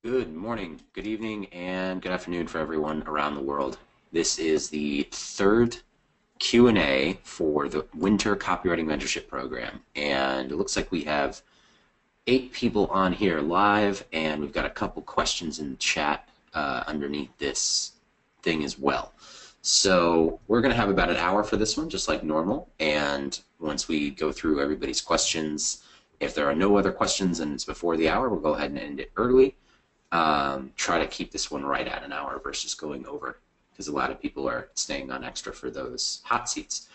Good morning, good evening, and good afternoon for everyone around the world. This is the third Q&A for the Winter Copywriting Mentorship Program, and it looks like we have 8 people on here live, and we've got a couple questions in the chat underneath this thing as well. So we're going to have about an hour for this one, just like normal, and once we go through everybody's questions, if there are no other questions and it's before the hour, we'll go ahead and end it early. Try to keep this one right at an hour versus going over, because a lot of people are staying on extra for those hot seats.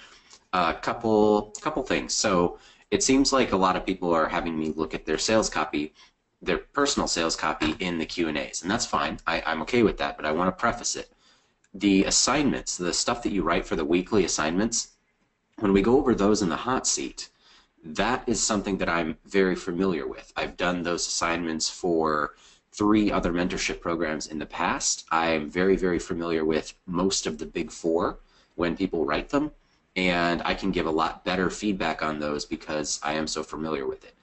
Couple things. So it seems like a lot of people are having me look at their sales copy, their personal sales copy in the Q&As, and that's fine. I'm okay with that, but I want to preface it. The assignments, the stuff that you write for the weekly assignments, when we go over those in the hot seat, that is something that I'm very familiar with. I've done those assignments for 3 other mentorship programs in the past. I'm very, very familiar with most of the big 4 when people write them, and I can give a lot better feedback on those because I am so familiar with it.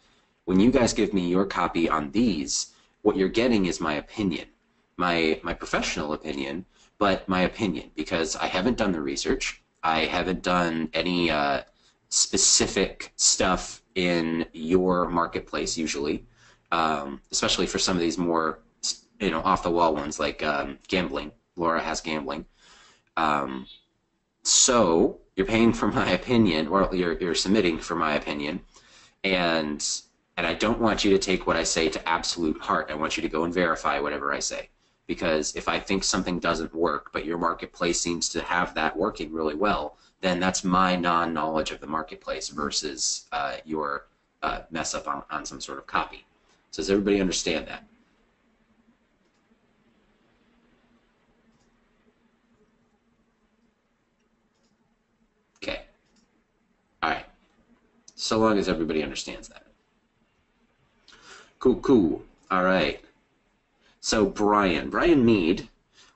When you guys give me your copy on these, what you're getting is my opinion, my professional opinion, but my opinion, because I haven't done the research. I haven't done any specific stuff in your marketplace usually. Especially for some of these more, off-the-wall ones like gambling. Laura has gambling. So you're paying for my opinion, or you're submitting for my opinion, and I don't want you to take what I say to absolute heart. I want you to go and verify whatever I say, because if I think something doesn't work, but your marketplace seems to have that working really well, then that's my non-knowledge of the marketplace versus your mess up on some sort of copy. So does everybody understand that? Okay. All right. So long as everybody understands that. Cool. All right. So Brian Mead,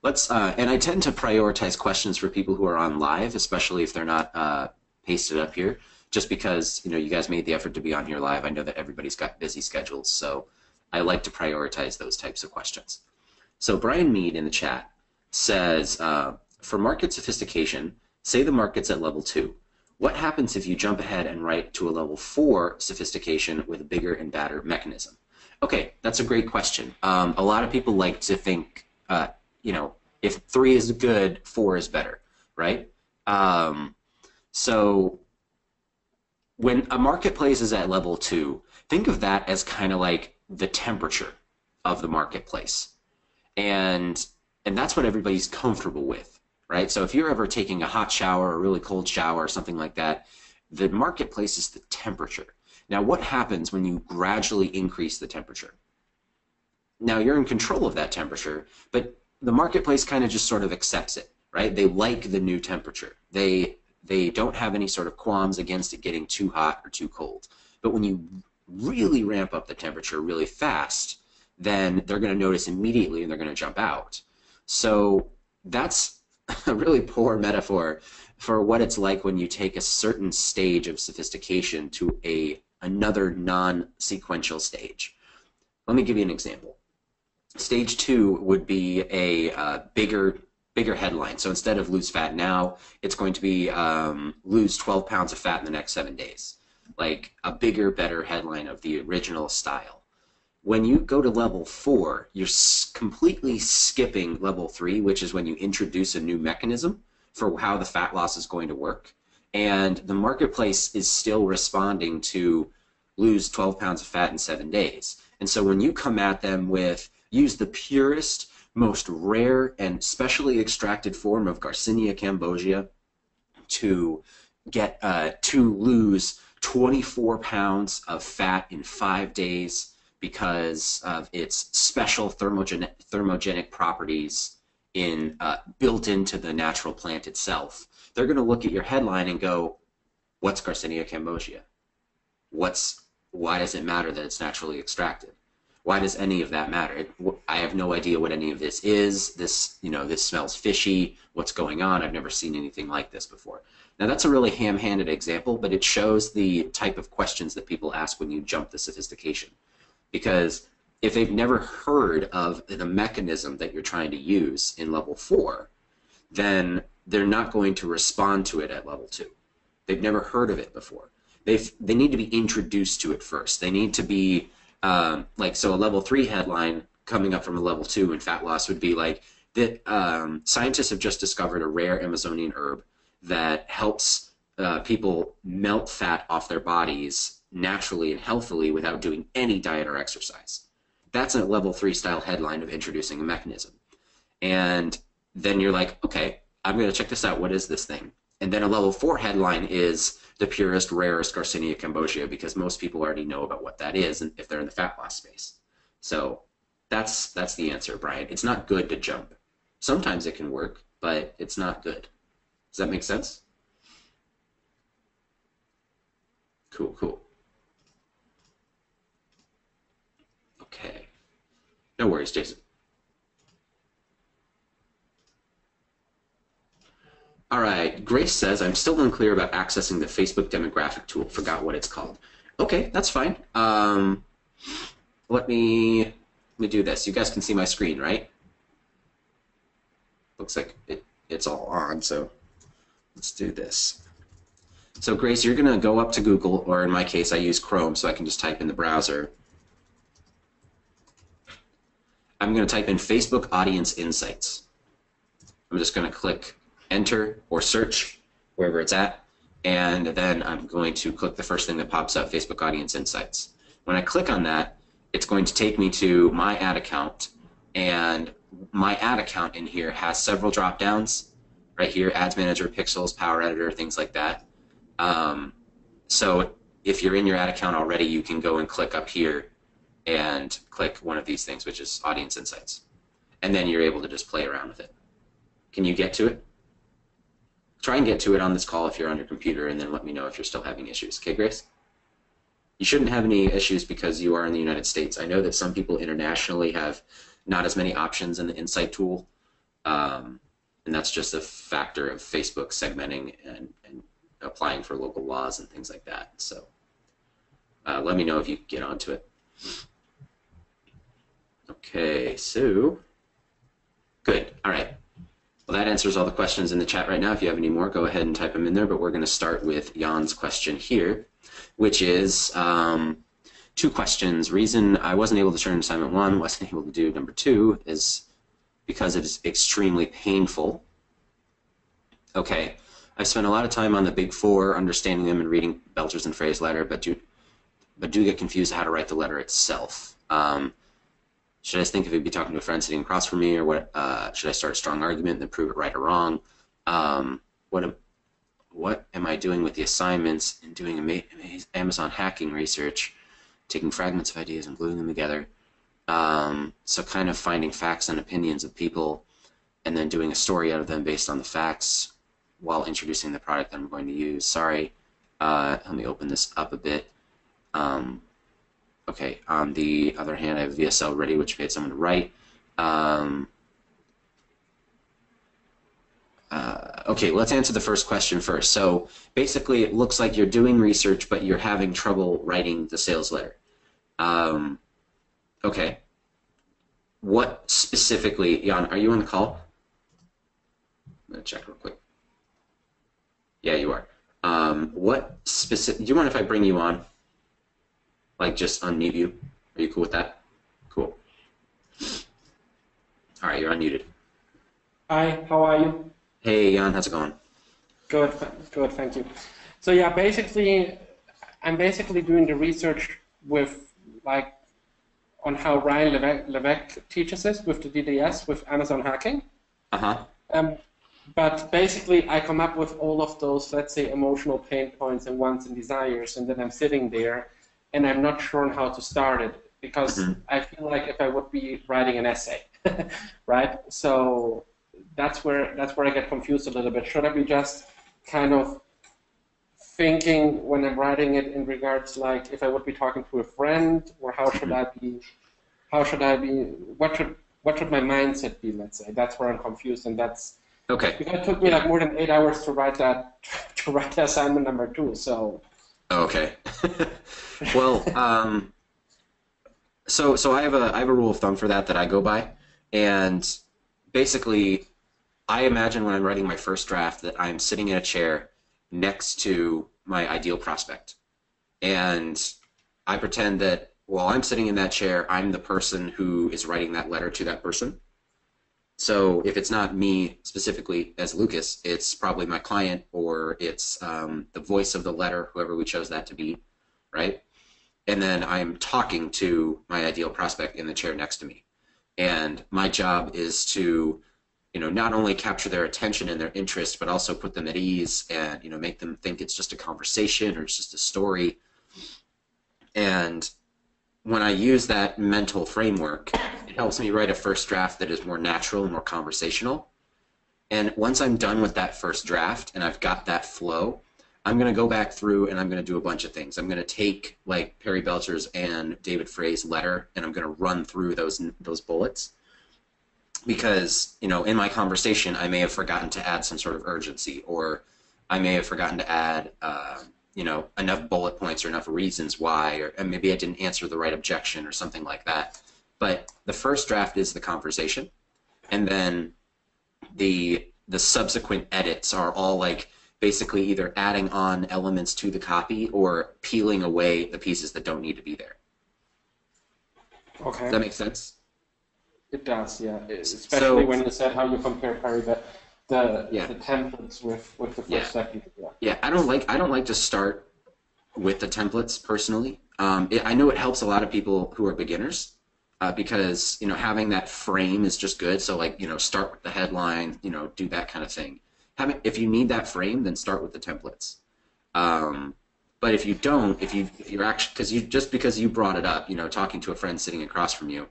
let's, and I tend to prioritize questions for people who are on live, especially if they're not pasted up here, just because, you guys made the effort to be on here live. I know that everybody's got busy schedules, so I like to prioritize those types of questions. So Brian Mead in the chat says, for market sophistication, say the market's at level 2. What happens if you jump ahead and write to a level 4 sophistication with a bigger and badder mechanism? Okay, that's a great question. A lot of people like to think, if 3 is good, 4 is better, right? So when a marketplace is at level 2, think of that as kind of like the temperature of the marketplace. And that's what everybody's comfortable with, right? So if you're ever taking a hot shower or a really cold shower or something like that, the marketplace is the temperature. Now, what happens when you gradually increase the temperature? Now, you're in control of that temperature, but the marketplace kind of just sort of accepts it, right? They like the new temperature. They don't have any sort of qualms against it getting too hot or too cold. But when you really ramp up the temperature really fast, then they're going to notice immediately and they're going to jump out. So that's a really poor metaphor for what it's like when you take a certain stage of sophistication to another non-sequential stage. Let me give you an example. Stage 2 would be a bigger headline. So instead of lose fat now, it's going to be lose 12 pounds of fat in the next 7 days. Like a bigger, better headline of the original style. When you go to level 4, you're completely skipping level 3, which is when you introduce a new mechanism for how the fat loss is going to work. And the marketplace is still responding to lose 12 pounds of fat in 7 days. And so when you come at them with use the purest, most rare and specially extracted form of Garcinia cambogia to get to lose 24 pounds of fat in 5 days because of its special thermogenic properties built into the natural plant itself, they're going to look at your headline and go, what's Garcinia cambogia? Why does it matter that it's naturally extracted? Why does any of that matter? I have no idea what any of this is. This smells fishy. What's going on? I've never seen anything like this before. Now, that's a really ham-handed example, but it shows the type of questions that people ask when you jump the sophistication. Because if they've never heard of the mechanism that you're trying to use in level 4, then they're not going to respond to it at level 2. They've never heard of it before. They need to be introduced to it first. They need to be so a level 3 headline coming up from a level 2 in fat loss would be like that scientists have just discovered a rare Amazonian herb that helps people melt fat off their bodies naturally and healthily without doing any diet or exercise. That's a level 3 style headline of introducing a mechanism. And then you're like, okay, I'm going to check this out. What is this thing? And then a level 4 headline is the purest, rarest Garcinia cambogia, because most people already know about what that is and if they're in the fat loss space. So that's the answer, Brian. It's not good to jump. Sometimes it can work, but it's not good. Does that make sense? Cool, cool. Okay. No worries, Jason. All right, Grace says, I'm still unclear about accessing the Facebook demographic tool. Forgot what it's called. Okay, that's fine. Let me do this. You guys can see my screen, right? Looks like it's all on, so let's do this. So Grace, you're going to go up to Google, or in my case, I use Chrome, so I can just type in the browser. I'm going to type in Facebook Audience Insights. I'm just going to click Enter or search wherever it's at, and then I'm going to click the first thing that pops up, Facebook Audience Insights. When I click on that, it's going to take me to my ad account, and my ad account in here has several drop downs right here: Ads Manager, Pixels, Power Editor, things like that. So if you're in your ad account already, you can go and click up here and click one of these things, which is Audience Insights, and then you're able to just play around with it. Can you get to it? Try and get to it on this call if you're on your computer, and then let me know if you're still having issues. Okay, Grace? You shouldn't have any issues because you are in the United States. I know that some people internationally have not as many options in the Insight tool, and that's just a factor of Facebook segmenting and applying for local laws and things like that. So let me know if you get onto it. Okay, so good. All right. Well, that answers all the questions in the chat right now. If you have any more, go ahead and type them in there, but we're going to start with Jan's question here, which is 2 questions. Reason I wasn't able to turn assignment 1, wasn't able to do number 2 is because it is extremely painful. Okay, I spent a lot of time on the big 4, understanding them and reading Belcher's and phrase letter, but do get confused how to write the letter itself. Should I think if he'd be talking to a friend sitting across from me, or what? Should I start a strong argument and then prove it right or wrong? What am I doing with the assignments and doing Amazon hacking research, taking fragments of ideas and gluing them together? So kind of finding facts and opinions of people and then doing a story out of them based on the facts while introducing the product that I'm going to use. Sorry, let me open this up a bit. Okay, on the other hand, I have VSL ready, which paid someone to write. Okay, let's answer the first question first. So basically, it looks like you're doing research, but you're having trouble writing the sales letter. Okay. What specifically, Jan, are you on the call? I'm going to check real quick. Yeah, you are. What specific, do you mind if I bring you on? Like just unmute you? Are you cool with that? Cool. All right, you're unmuted. Hi, how are you? Hey, Jan, how's it going? Good, good, thank you. So yeah, basically, I'm basically doing the research with on how Ryan Levesque teaches this with the DDS with Amazon hacking. But basically, I come up with all of those, let's say, emotional pain points and wants and desires, and then I'm sitting there, and I'm not sure on how to start it because I feel like if I would be writing an essay, right? So that's where I get confused a little bit. Should I be just kind of thinking when I'm writing it in regards like if I would be talking to a friend, or how should I be? What should my mindset be? Let's say that's where I'm confused, and that's okay. Because it took me like more than 8 hours to write that assignment number 2. So okay. Well, So I have a rule of thumb for that I go by, and basically, I imagine when I'm writing my first draft that I'm sitting in a chair next to my ideal prospect, and I pretend that while I'm sitting in that chair, I'm the person who is writing that letter to that person. So if it's not me specifically as Lucas, it's probably my client, or it's the voice of the letter, whoever we chose that to be, right? And then I'm talking to my ideal prospect in the chair next to me. And my job is to, not only capture their attention and their interest, but also put them at ease and, make them think it's just a conversation or it's just a story. And when I use that mental framework, it helps me write a first draft that is more natural and more conversational. And once I'm done with that first draft and I've got that flow, I'm going to go back through and I'm going to do a bunch of things. I'm going to take like Perry Belcher's and David Frey's letter and I'm going to run through those bullets, because in my conversation I may have forgotten to add some sort of urgency, or I may have forgotten to add enough bullet points or enough reasons why, or maybe I didn't answer the right objection or something like that. But the first draft is the conversation, and then the subsequent edits are all like basically either adding on elements to the copy or peeling away the pieces that don't need to be there. Okay. Does that make sense? It does, yeah. Especially when you said how you compare Perry the templates with the first step. Yeah, I don't like to start with the templates personally. I know it helps a lot of people who are beginners, because having that frame is just good. So like start with the headline, do that kind of thing. If you need that frame, then start with the templates. But if you don't, you're actually because you brought it up, talking to a friend sitting across from you,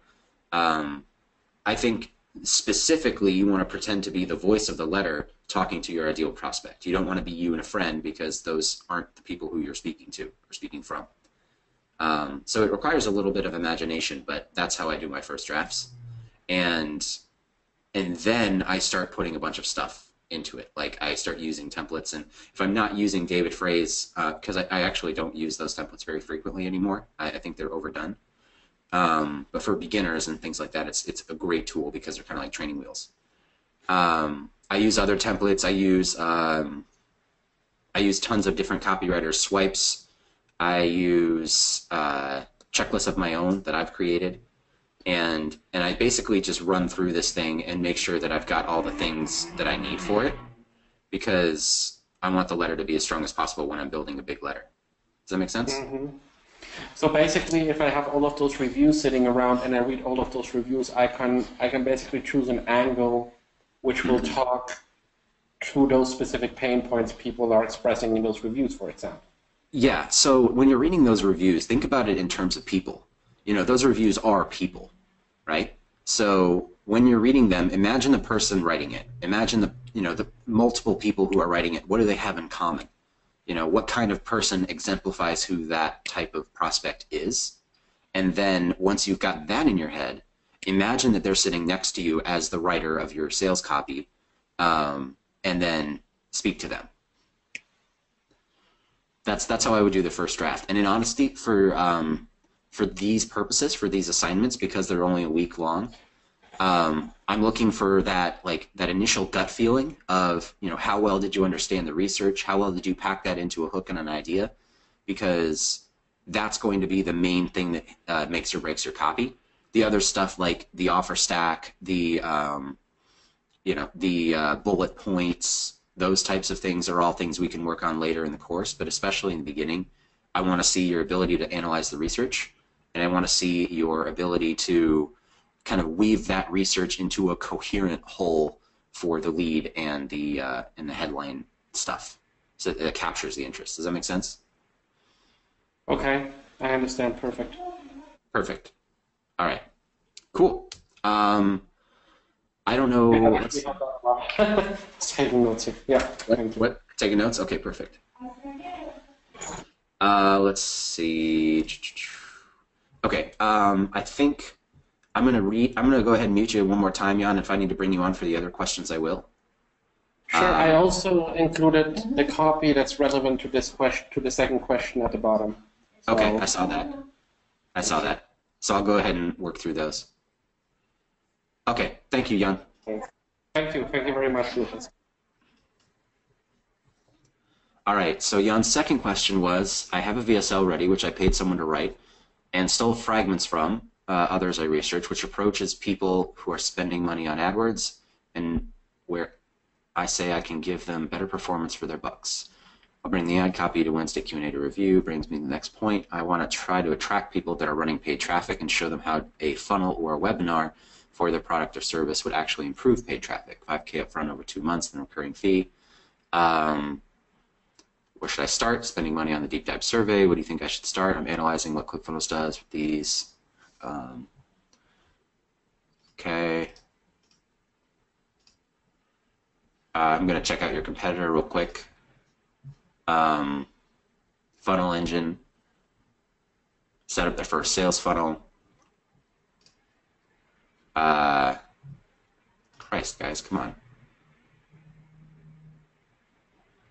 I think specifically you want to pretend to be the voice of the letter talking to your ideal prospect. You don't want to be you and a friend, because those aren't the people who you're speaking to or speaking from. So it requires a little bit of imagination, but that's how I do my first drafts. And then I start putting a bunch of stuff into it. Like I start using templates, and if I'm not using David Frey's, because I actually don't use those templates very frequently anymore. I think they're overdone. But for beginners and things like that, it's a great tool because they're kind of like training wheels. I use other templates. I use tons of different copywriters' swipes. I use checklists of my own that I've created, and I basically just run through this thing and make sure that I've got all the things that I need for it, because I want the letter to be as strong as possible when I'm building a big letter. Does that make sense? Mm-hmm. So basically, if I have all of those reviews sitting around and I read all of those reviews, I can basically choose an angle which will talk to those specific pain points people are expressing in those reviews, for example. Yeah, so when you're reading those reviews, think about it in terms of people. Those reviews are people, right? So when you're reading them, imagine the person writing it. Imagine the multiple people who are writing it. What do they have in common? What kind of person exemplifies who that type of prospect is? And then once you've got that in your head, imagine that they're sitting next to you as the writer of your sales copy, and then speak to them. That's how I would do the first draft. And in honesty, for these purposes, for these assignments, because they're only a week long, I'm looking for that initial gut feeling of, how well did you understand the research? How well did you pack that into a hook and an idea? Because that's going to be the main thing that makes or breaks your copy. The other stuff like the offer stack, the bullet points, those types of things are all things we can work on later in the course, but especially in the beginning, I want to see your ability to analyze the research, and I want to see your ability to kind of weave that research into a coherent whole for the lead and the headline stuff, so that it captures the interest. Does that make sense? Okay, I understand. Perfect. Perfect. All right. Cool. I don't know. Taking notes here. Yeah. What? Taking notes? Okay, perfect. Let's see. Okay. I think I'm gonna go ahead and mute you one more time, Jan. If I need to bring you on for the other questions, I will. Sure. I also included the copy that's relevant to this question, to the second question at the bottom. So, okay, I saw that. So I'll go ahead and work through those. Okay, thank you, Jan. Thank you very much, Lucas. All right, so Jan's second question was, I have a VSL ready, which I paid someone to write, and stole fragments from others I researched, which approaches people who are spending money on AdWords, and where I say I can give them better performance for their bucks. I'll bring the ad copy to Wednesday Q&A to review. Brings me to the next point. I want to try to attract people that are running paid traffic and show them how a funnel or a webinar for their product or service would actually improve paid traffic. $5K up front over 2 months, then recurring fee. Where should I start? Spending money on the deep dive survey. What do you think I should start? I'm analyzing what ClickFunnels does with these. Okay. I'm going to check out your competitor real quick. Funnel engine. Set up their first sales funnel. Christ, guys, come on.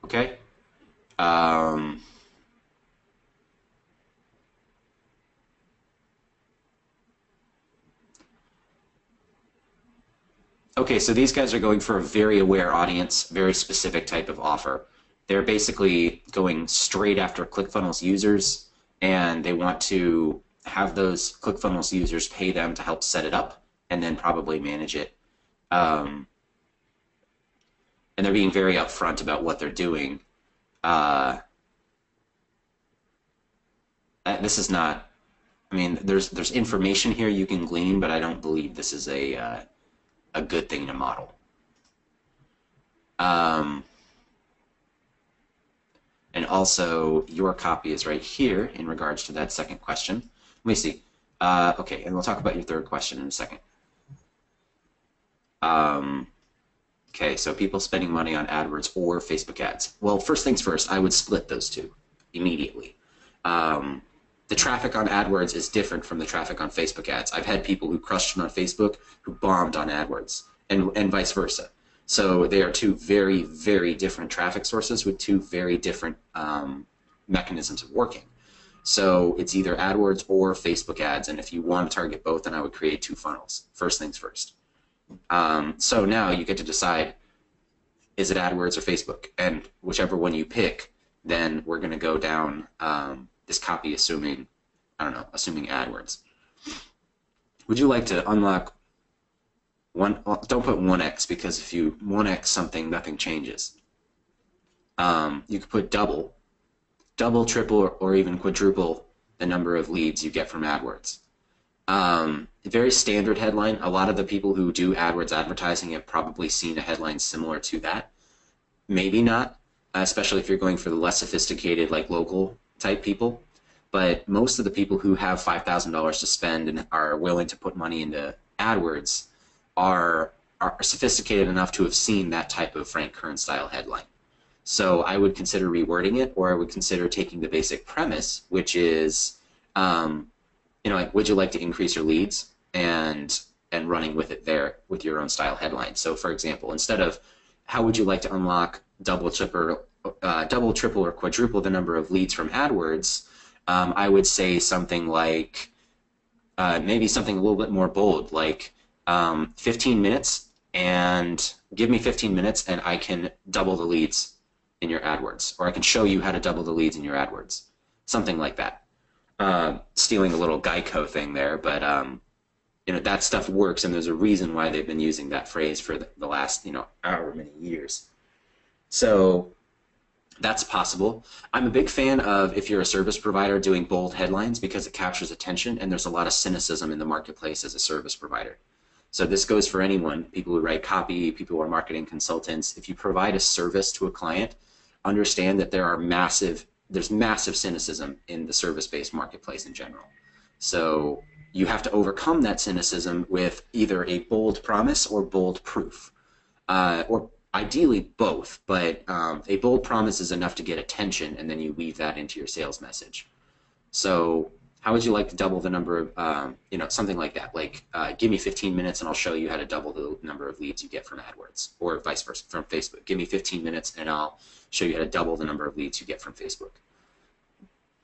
Okay. Okay, so these guys are going for a very aware audience, very specific type of offer. They're basically going straight after ClickFunnels users, and they want to have those ClickFunnels users pay them to help set it up and then probably manage it. And they're being very upfront about what they're doing. This is not, I mean, there's information here you can glean, but I don't believe this is a good thing to model. And also, your copy is right here in regards to that second question. Let me see. Okay, and we'll talk about your third question in a second. Okay, so people spending money on AdWords or Facebook ads. Well, first things first, I would split those two immediately. The traffic on AdWords is different from the traffic on Facebook ads. I've had people who crushed it on Facebook who bombed on AdWords, and vice versa. So they are two very, very different traffic sources with two very different mechanisms of working. So it's either AdWords or Facebook ads, and if you want to target both, then I would create two funnels. First things first. So now you get to decide, is it AdWords or Facebook? And whichever one you pick, then we're going to go down this copy assuming, I don't know, assuming AdWords. Would you like to unlock one? Don't put 1x, because if you 1x something, nothing changes. You could put double, triple, or even quadruple the number of leads you get from AdWords. Very standard headline. A lot of the people who do AdWords advertising have probably seen a headline similar to that. Maybe not, especially if you're going for the less sophisticated, like local type people. But most of the people who have $5,000 to spend and are willing to put money into AdWords are sophisticated enough to have seen that type of Frank Kern style headline. So I would consider rewording it, or I would consider taking the basic premise, which is, like, would you like to increase your leads, and running with it there with your own style headline. So, for example, instead of how would you like to unlock double, triple, or quadruple the number of leads from AdWords, I would say something like, maybe something a little bit more bold, like 15 minutes, and give me 15 minutes and I can double the leads in your AdWords, or I can show you how to double the leads in your AdWords, something like that. Stealing a little Geico thing there, but that stuff works, and there's a reason why they've been using that phrase for the last however many years. So that's possible. I'm a big fan of, if you're a service provider, doing bold headlines, because it captures attention, and there's a lot of cynicism in the marketplace as a service provider. So this goes for anyone, people who write copy, people who are marketing consultants. If you provide a service to a client, understand that there's massive cynicism in the service-based marketplace in general. So you have to overcome that cynicism with either a bold promise or bold proof, or ideally both, but a bold promise is enough to get attention, and then you weave that into your sales message. So how would you like to double the number of, something like that, like give me 15 minutes and I'll show you how to double the number of leads you get from AdWords, or vice versa from Facebook. Give me 15 minutes and I'll show you how to double the number of leads you get from Facebook.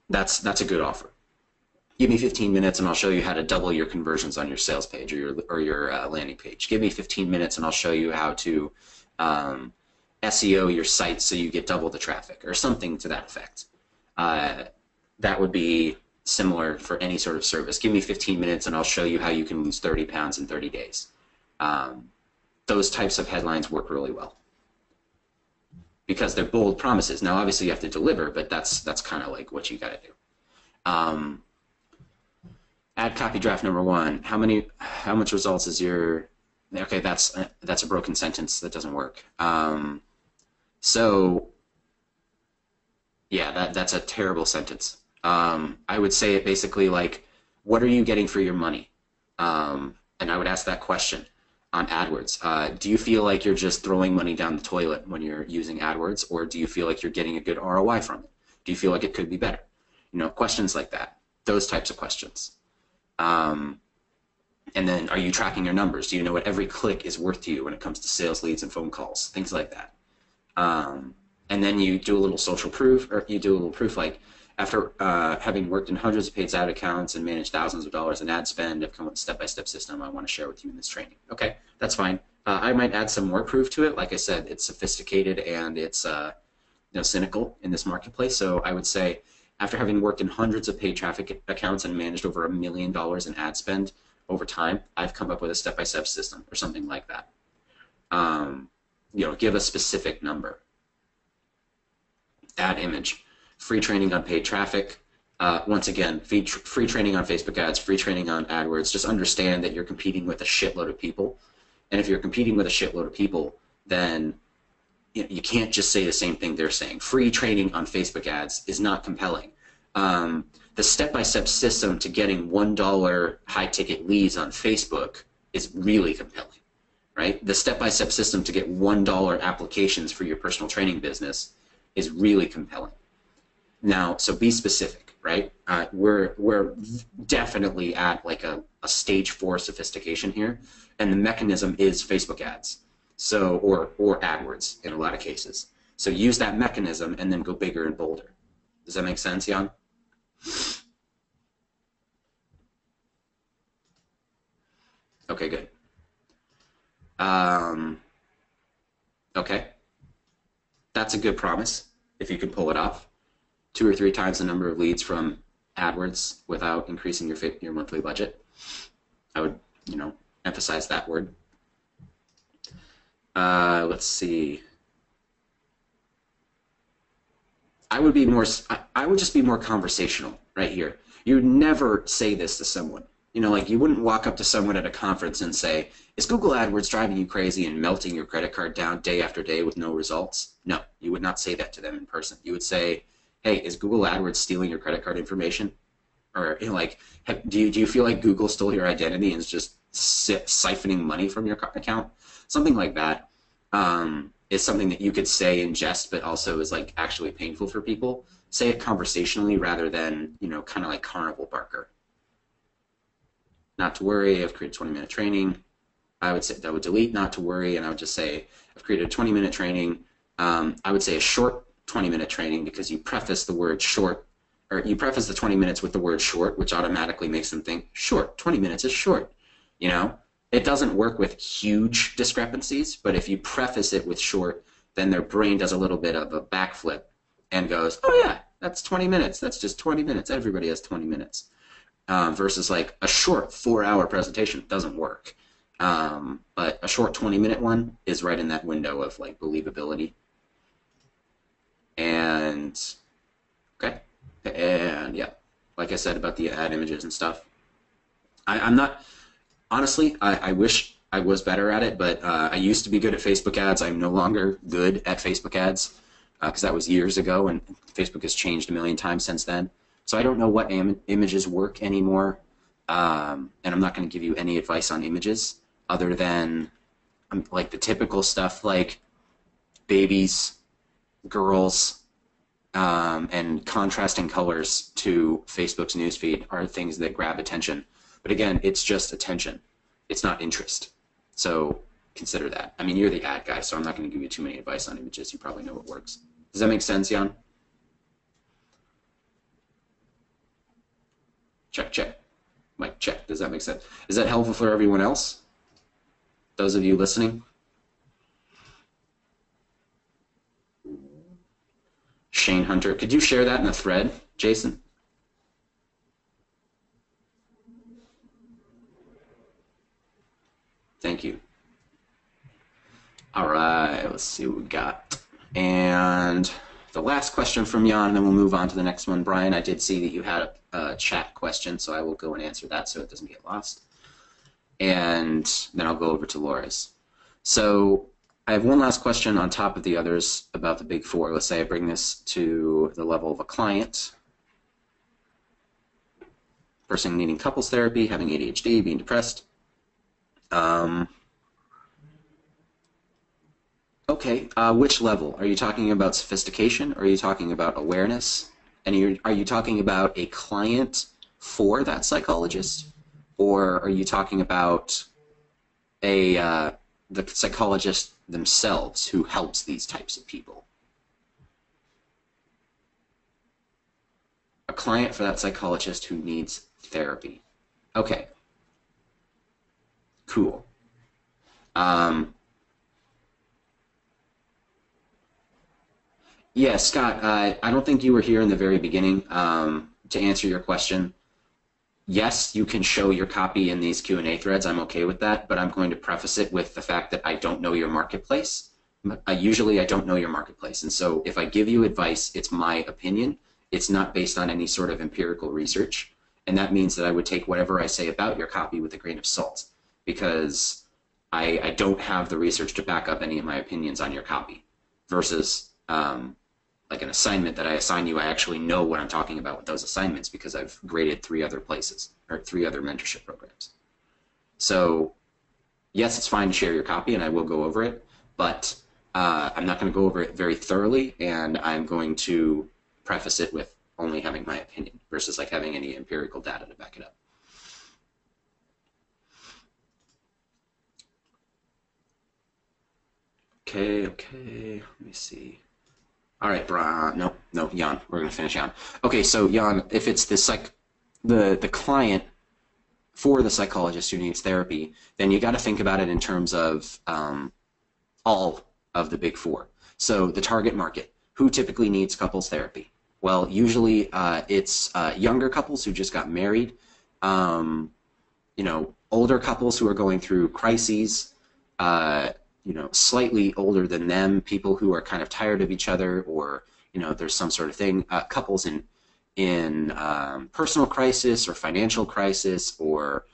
That's a good offer. Give me 15 minutes and I'll show you how to double your conversions on your sales page or your landing page. Give me 15 minutes and I'll show you how to SEO your site so you get double the traffic, or something to that effect. That would be similar for any sort of service. Give me 15 minutes and I'll show you how you can lose 30 pounds in 30 days. Those types of headlines work really well because they're bold promises. Now, obviously, you have to deliver, but that's kind of like what you got to do. Add copy draft number 1. How much results is your? Okay, that's a broken sentence. That doesn't work. So, yeah, that's a terrible sentence. I would say it basically like, what are you getting for your money? And I would ask that question on AdWords. Do you feel like you're just throwing money down the toilet when you're using AdWords, or do you feel like you're getting a good ROI from it? Do you feel like it could be better? You know, questions like that. Those types of questions. And then, are you tracking your numbers? Do you know what every click is worth to you when it comes to sales leads and phone calls? Things like that. And then you do a little social proof, or you do a little proof like, after having worked in hundreds of paid ad accounts and managed thousands of dollars in ad spend, I've come up with a step-by-step system I want to share with you in this training. Okay, that's fine. I might add some more proof to it. Like I said, it's sophisticated and it's cynical in this marketplace. So I would say, after having worked in hundreds of paid traffic accounts and managed over $1 million in ad spend over time, I've come up with a step-by-step system or something like that. Give a specific number. Add image. Free training on paid traffic. Once again, free training on Facebook ads, free training on AdWords. Just understand that you're competing with a shitload of people. And if you're competing with a shitload of people, then you can't just say the same thing they're saying. Free training on Facebook ads is not compelling. The step-by-step system to getting $1 high-ticket leads on Facebook is really compelling, right? The step-by-step system to get $1 applications for your personal training business is really compelling. Now, so be specific, right? We're definitely at like a stage 4 sophistication here, and the mechanism is Facebook ads, so or AdWords in a lot of cases. So use that mechanism and then go bigger and bolder. Does that make sense, Jan? Okay, good. Okay, that's a good promise if you can pull it off. 2 or 3 times the number of leads from AdWords without increasing your monthly budget. I would, emphasize that word. Let's see. I would just be more conversational right here. You would never say this to someone. You wouldn't walk up to someone at a conference and say, is Google AdWords driving you crazy and melting your credit card down day after day with no results? No, you would not say that to them in person. You would say, hey, is Google AdWords stealing your credit card information? Or, do you feel like Google stole your identity and is just siphoning money from your account? Something like that is something that you could say in jest, but also is like actually painful for people. Say it conversationally rather than, kind of like carnival barker. Not to worry, I've created 20-minute training. I would say that would delete not to worry, and I would just say I've created a 20-minute training. I would say a short 20-minute training because you preface the word short, or you preface the 20 minutes with the word short, which automatically makes them think, short, 20 minutes is short. It doesn't work with huge discrepancies, but if you preface it with short, then their brain does a little bit of a backflip and goes, oh yeah, that's 20 minutes. That's just 20 minutes. Everybody has 20 minutes. Versus like a short 4-hour presentation doesn't work. But a short 20-minute one is right in that window of like believability. And okay, and yeah, like I said about the ad images and stuff, I'm not, honestly, I wish I was better at it, but I used to be good at Facebook ads. I'm no longer good at Facebook ads because that was years ago, and Facebook has changed a million times since then. So I don't know what images work anymore, and I'm not going to give you any advice on images other than like the typical stuff like babies, girls, and contrasting colors to Facebook's newsfeed are things that grab attention. But again, it's just attention. It's not interest. So consider that. I mean, you're the ad guy, so I'm not going to give you too many advice on images. You probably know what works. Does that make sense, Jan? Check, check. Mic check. Does that make sense? Is that helpful for everyone else? Those of you listening? Shane Hunter. Could you share that in a thread, Jason? Thank you. All right, let's see what we got. And the last question from Jan, and then we'll move on to the next one. Brian, I did see that you had a chat question, so I will go and answer that so it doesn't get lost. And then I'll go over to Laura's. So I have one last question on top of the others about the big four. Let's say I bring this to the level of a client. Person needing couples therapy, having ADHD, being depressed. Okay, which level? Are you talking about sophistication, or are you talking about awareness? And are you talking about a client for that psychologist? Or are you talking about the psychologist themselves who helps these types of people? A client for that psychologist who needs therapy. Okay. Cool. Yeah, Scott, I don't think you were here in the very beginning. To answer your question, yes, you can show your copy in these Q&A threads. I'm okay with that, but I'm going to preface it with the fact that I don't know your marketplace. Usually I don't know your marketplace, and so if I give you advice, it's my opinion. It's not based on any sort of empirical research, and that means that I would take whatever I say about your copy with a grain of salt, because I don't have the research to back up any of my opinions on your copy, versus like an assignment that I assign you, I actually know what I'm talking about with those assignments because I've graded 3 other places, or 3 other mentorship programs. So yes, it's fine to share your copy, and I will go over it, but I'm not going to go over it very thoroughly, and I'm going to preface it with only having my opinion versus like having any empirical data to back it up. Okay, let me see. All right, no, Jan, we're gonna finish Jan. Okay, so Jan, if it's the client for the psychologist who needs therapy, then you got to think about it in terms of all of the big four. So the target market, who typically needs couples therapy? Well, usually it's younger couples who just got married, older couples who are going through crises, slightly older than them, people who are kind of tired of each other, or there's some sort of thing. Couples in personal crisis or financial crisis, or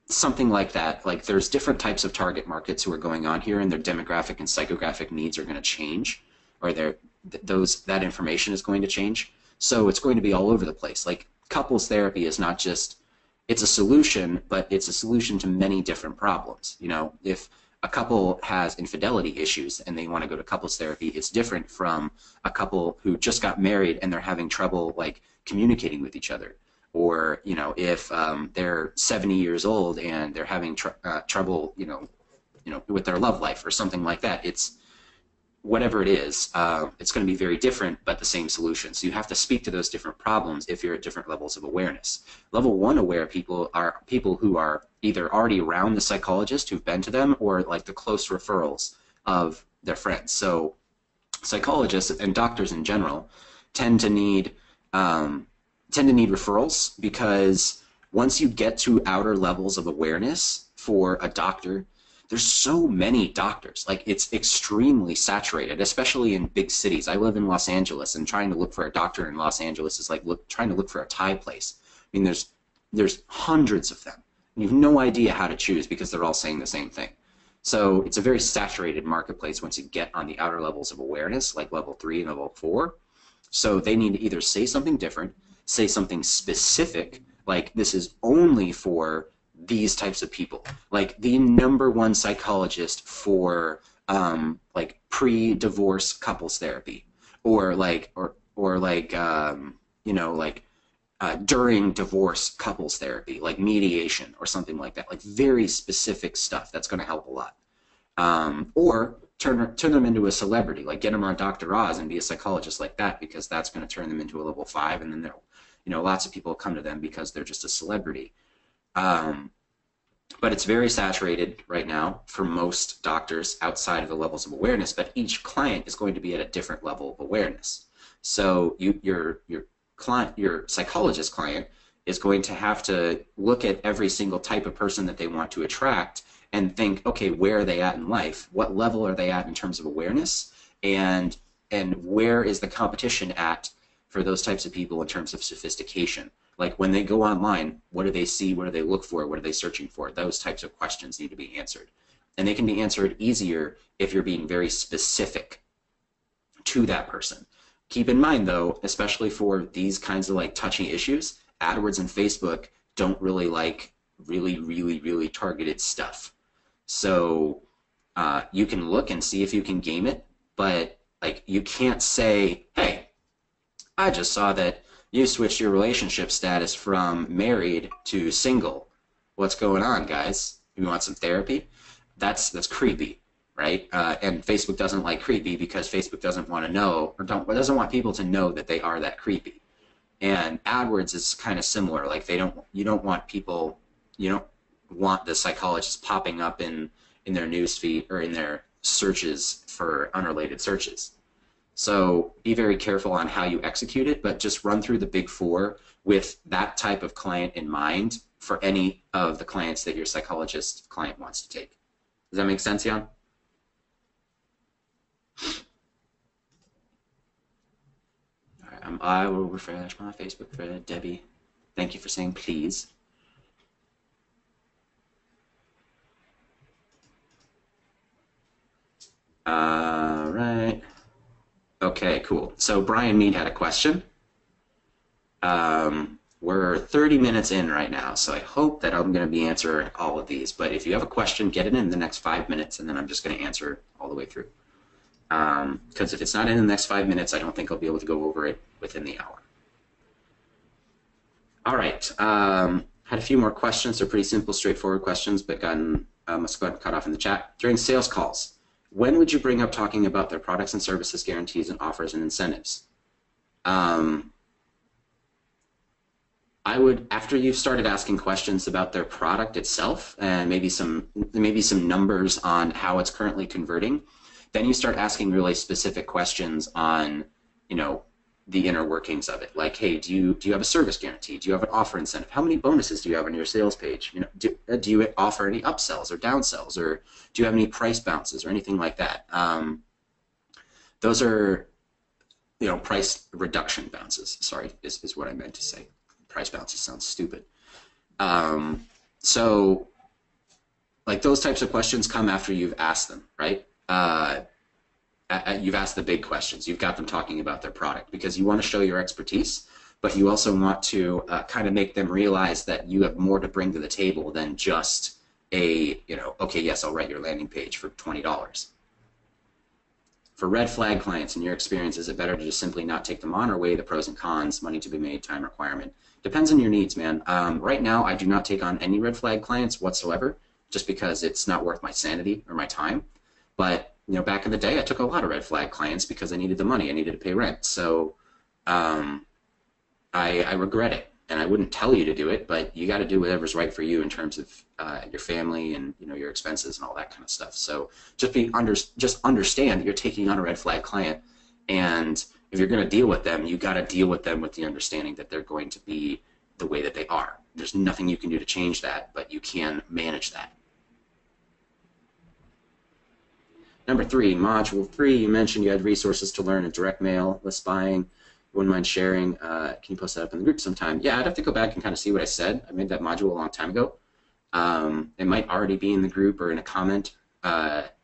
something like that. Like there's different types of target markets who are going on here, and their demographic and psychographic needs are going to change, or that information is going to change. So it's going to be all over the place. Like couples therapy is not just, it's a solution, but it's a solution to many different problems. If a couple has infidelity issues and they want to go to couples therapy, it's different from a couple who just got married and they're having trouble like communicating with each other. Or if they're 70 years old and they're having trouble with their love life or something like that. It's whatever it is, it's going to be very different, but the same solution. So you have to speak to those different problems if you're at different levels of awareness. Level 1 aware people are people who are either already around the psychologist who've been to them, or like the close referrals of their friends. So psychologists and doctors in general tend to need referrals, because once you get to outer levels of awareness for a doctor, there's so many doctors. Like it's extremely saturated, especially in big cities. I live in Los Angeles, and trying to look for a doctor in Los Angeles is like trying to look for a Thai place. I mean, there's hundreds of them. And you have no idea how to choose because they're all saying the same thing. So it's a very saturated marketplace once you get on the outer levels of awareness, like level 3 and level 4. So they need to either say something different, say something specific, like this is only for these types of people. Like the #1 psychologist for like pre-divorce couples therapy, or during divorce couples therapy, like mediation or something like that. Like very specific stuff that's going to help a lot. Or turn them into a celebrity, like get them on Dr. Oz and be a psychologist like that, because that's going to turn them into a level 5, and then they'll you know, lots of people come to them because they're just a celebrity. But it's very saturated right now for most doctors outside of the levels of awareness, but each client is going to be at a different level of awareness. So your psychologist client is going to have to look at every single type of person that they want to attract and think, okay, where are they at in life? What level are they at in terms of awareness? And where is the competition at for those types of people in terms of sophistication? Like when they go online, what do they see? What do they look for? What are they searching for? Those types of questions need to be answered. And they can be answered easier if you're being very specific to that person. Keep in mind though, especially for these kinds of like touchy issues, AdWords and Facebook don't really like really targeted stuff. So you can look and see if you can game it, but like you can't say, hey, I just saw that you switched your relationship status from married to single. What's going on, guys? You want some therapy? That's creepy, right? And Facebook doesn't like creepy because Facebook doesn't want to know, or doesn't want people to know that they are that creepy. And AdWords is kind of similar. Like you don't want the psychologists popping up in their newsfeed or in their searches for unrelated searches. So be very careful on how you execute it, but just run through the big four with that type of client in mind for any of the clients that your psychologist client wants to take. Does that make sense, Jan? All right, I will refresh my Facebook thread. Debbie, thank you for saying please. All right. Okay, cool. So Brian Mead had a question. We're 30 minutes in right now, so I hope that I'm going to be answering all of these. But if you have a question, get it in the next 5 minutes, and then I'm just going to answer all the way through. Because if it's not in the next 5 minutes, I don't think I'll be able to go over it within the hour. All right. Had a few more questions. They're pretty simple, straightforward questions, but must have gotten cut off in the chat. During sales calls, when would you bring up talking about their products and services, guarantees, and offers and incentives? I would, after you've started asking questions about their product itself and maybe some numbers on how it's currently converting, then you start asking really specific questions on, you know, the inner workings of it. Like, hey, do you have a service guarantee? Do you have an offer incentive? How many bonuses do you have on your sales page? You know, do you offer any upsells or downsells, or do you have any price bounces or anything like that? Those are, you know, price reduction bounces. Sorry, is what I meant to say. Price bounces sounds stupid. So, like those types of questions come after you've asked them, right? You've asked the big questions. You've got them talking about their product because you want to show your expertise, but you also want to kind of make them realize that you have more to bring to the table than just a, you know, okay, yes, I'll write your landing page for $20. For red flag clients, in your experience, is it better to just simply not take them on or weigh the pros and cons, money to be made, time requirement? Depends on your needs, man. Right now, I do not take on any red flag clients whatsoever, just because it's not worth my sanity or my time. But, you know, back in the day, I took a lot of red flag clients because I needed the money. I needed to pay rent. So I regret it. And I wouldn't tell you to do it, but you got to do whatever's right for you in terms of your family and, you know, your expenses and all that kind of stuff. So just understand that you're taking on a red flag client, and if you're going to deal with them, you got to deal with them with the understanding that they're going to be the way that they are. There's nothing you can do to change that, but you can manage that. Number 3, module 3, you mentioned you had resources to learn in direct mail, list buying. Wouldn't mind sharing. Can you post that up in the group sometime? Yeah, I'd have to go back and kind of see what I said. I made that module a long time ago. It might already be in the group or in a comment, but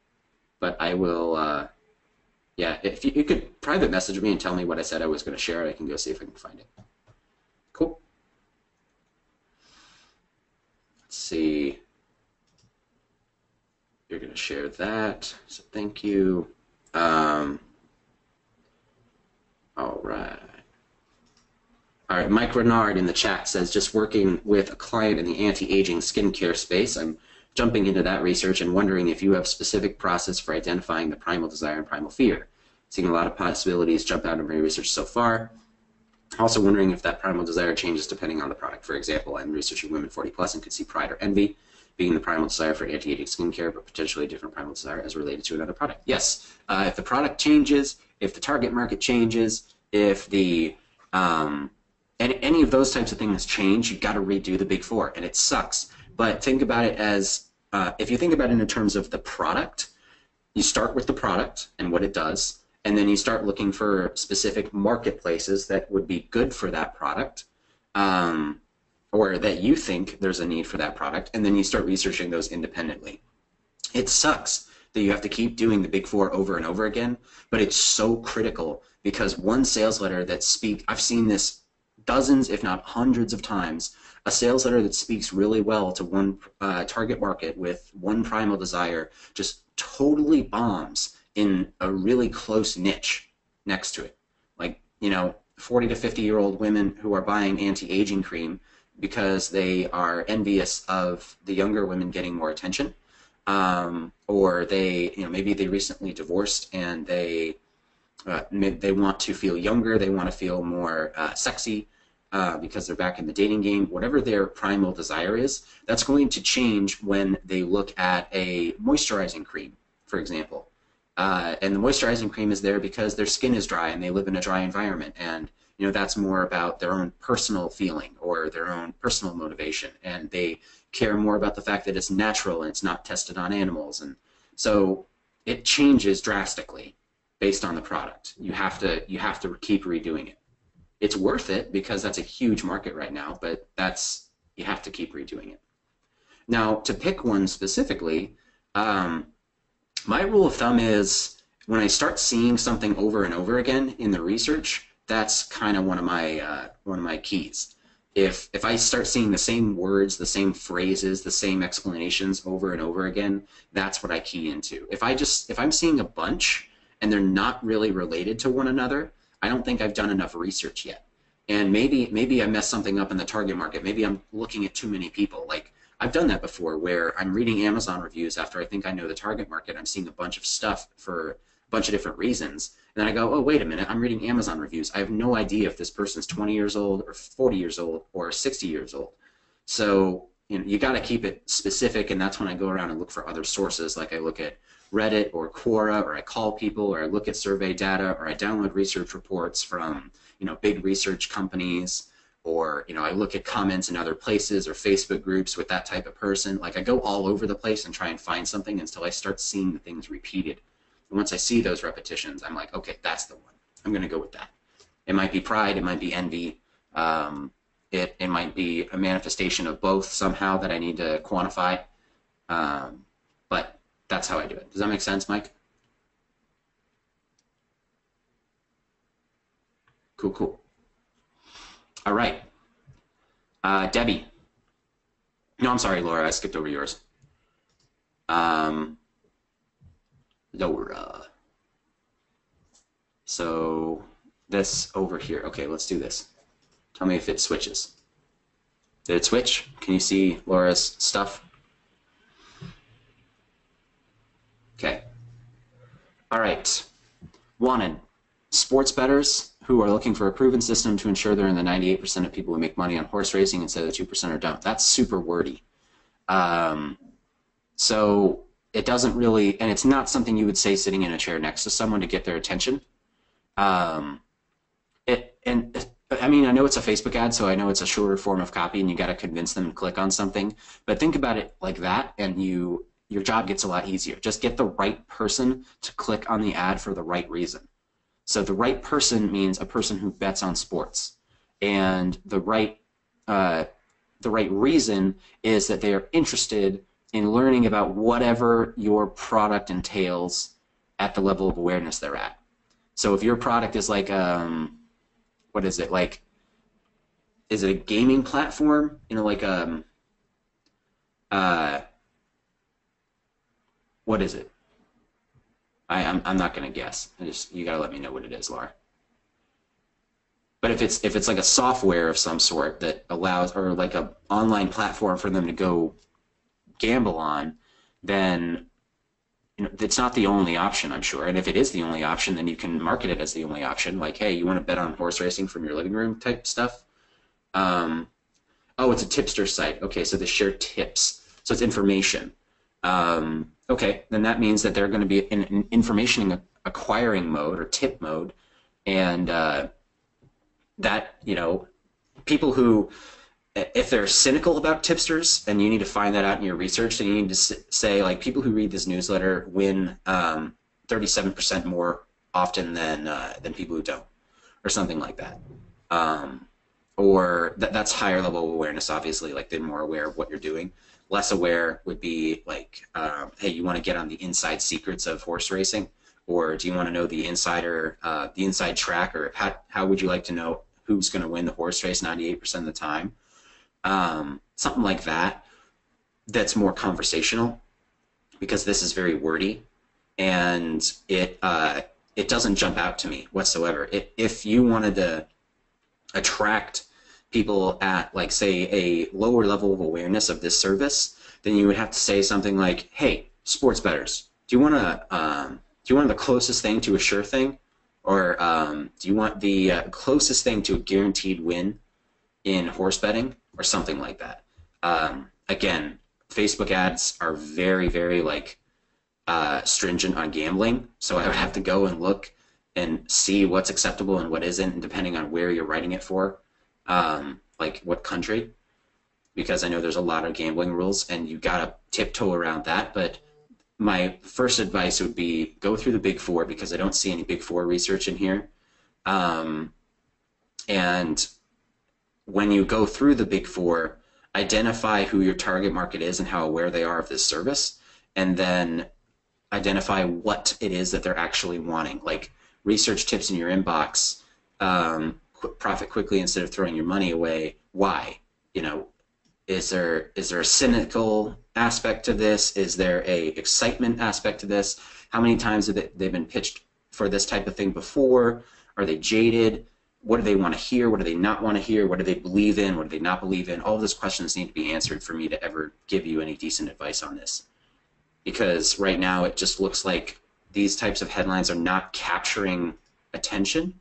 I will, yeah, if you could private message me and tell me what I said I was going to share, I can go see if I can find it. Cool. Let's see. You're going to share that, so thank you. All right. All right, Mike Renard in the chat says, just working with a client in the anti-aging skincare space. I'm jumping into that research and wondering if you have specific process for identifying the primal desire and primal fear. Seeing a lot of possibilities jump out of my research so far. Also wondering if that primal desire changes depending on the product. For example, I'm researching women 40 plus and could see pride or envy being the primal desire for anti-aging skincare, but potentially a different primal desire as related to another product. Yes, if the product changes, if the target market changes, if the any of those types of things change, you've got to redo the big four, and it sucks. But think about it as, if you think about it in terms of the product, you start with the product and what it does, and then you start looking for specific marketplaces that would be good for that product, or that you think there's a need for that product, and then you start researching those independently. It sucks that you have to keep doing the big four over and over again, but it's so critical, because one sales letter that I've seen this dozens, if not hundreds of times, a sales letter that speaks really well to one target market with one primal desire just totally bombs in a really close niche next to it. Like, 40 to 50-year-old women who are buying anti-aging cream because they are envious of the younger women getting more attention, or they, maybe they recently divorced and they want to feel younger, they want to feel more sexy because they're back in the dating game. Whatever their primal desire is, that's going to change when they look at a moisturizing cream, for example. And the moisturizing cream is there because their skin is dry and they live in a dry environment, and that's more about their own personal feeling or their own personal motivation, and they care more about the fact that it's natural and it's not tested on animals. And so it changes drastically based on the product. You have to keep redoing it. It's worth it because that's a huge market right now, but you have to keep redoing it. Now, to pick one specifically, my rule of thumb is when I start seeing something over and over again in the research, that's kind of one of my keys. If I start seeing the same words, the same phrases, the same explanations over and over again, that's what I key into. If I'm seeing a bunch and they're not really related to one another, I don't think I've done enough research yet. And maybe I messed something up in the target market. Maybe I'm looking at too many people. Like, I've done that before where I'm reading Amazon reviews after I think I know the target market. I'm seeing a bunch of stuff for a bunch of different reasons. And then I go, oh, wait a minute, I'm reading Amazon reviews. I have no idea if this person's 20 years old or 40 years old or 60 years old. So you got to keep it specific, and that's when I go around and look for other sources. Like I look at Reddit or Quora, or I call people, or I look at survey data, or I download research reports from big research companies, or I look at comments in other places or Facebook groups with that type of person. Like I go all over the place and try and find something until I start seeing the things repeated. And once I see those repetitions, I'm like, okay, that's the one. I'm going to go with that. It might be pride, it might be envy, it might be a manifestation of both somehow that I need to quantify, but that's how I do it. Does that make sense, Mike? Cool. All right. Debbie. No, I'm sorry, Laura. I skipped over yours. Laura. So this over here. Okay, let's do this. Tell me if it switches. Did it switch? Can you see Laura's stuff? Okay. All right. Wanted. Sports bettors who are looking for a proven system to ensure they're in the 98% of people who make money on horse racing instead of the 2% who don't. That's super wordy. So it doesn't really, and it's not something you would say sitting in a chair next to someone to get their attention. I know it's a Facebook ad, so I know it's a shorter form of copy, and you got to convince them to click on something. But think about it like that, and your job gets a lot easier. Just get the right person to click on the ad for the right reason. So the right person means a person who bets on sports, and the right reason is that they are interested in learning about whatever your product entails at the level of awareness they're at. So if your product is like, what is it, like, is it a gaming platform? What is it? I'm not gonna guess. You gotta let me know what it is, Laura. But if it's like a software of some sort that allows, or like a online platform for them to go gamble on, then it's not the only option, I'm sure. And if it is the only option, then you can market it as the only option. Like, hey, you want to bet on horse racing from your living room type stuff? Oh, it's a tipster site. Okay, so they share tips. So it's information. Okay, then that means that they're going to be in an information acquiring mode or tip mode. And that, people who, if they're cynical about tipsters, and you need to find that out in your research, then you need to say, like, people who read this newsletter win 37% more often than people who don't, or something like that. Or that's higher level of awareness, obviously, like they're more aware of what you're doing. Less aware would be like, hey, you want to get on the inside secrets of horse racing, or do you want to know the inside track, or how would you like to know who's going to win the horse race 98% of the time? Something like that. That's more conversational, because this is very wordy, and it doesn't jump out to me whatsoever. If you wanted to attract people at, like, say, a lower level of awareness of this service, then you would have to say something like, hey, sports bettors, do you want the closest thing to a sure thing, or do you want the closest thing to a guaranteed win in horse betting, or something like that? Again, Facebook ads are very, very stringent on gambling, so I would have to go and look and see what's acceptable and what isn't, and depending on where you're writing it for, like what country, because I know there's a lot of gambling rules, and you gotta tiptoe around that. But my first advice would be go through the Big Four, because I don't see any Big Four research in here. And when you go through the Big Four, identify who your target market is and how aware they are of this service, and then identify what it is that they're actually wanting. Like, research tips in your inbox, profit quickly instead of throwing your money away. Why? Is there a cynical aspect to this? Is there a excitement aspect to this? How many times have they been pitched for this type of thing before? Are they jaded? What do they want to hear? What do they not want to hear? What do they believe in? What do they not believe in? All of those questions need to be answered for me to ever give you any decent advice on this. Because right now it just looks like these types of headlines are not capturing attention.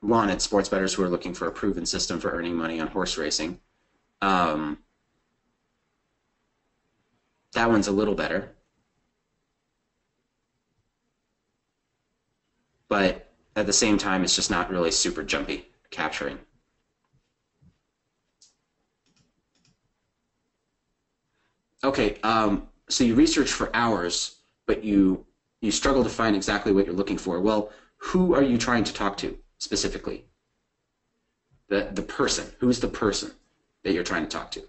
One, it's sports bettors who are looking for a proven system for earning money on horse racing. That one's a little better. But at the same time, it's just not really super jumpy capturing. Okay, so you research for hours, but you struggle to find exactly what you're looking for. Well, who are you trying to talk to specifically? The person. Who's the person that you're trying to talk to?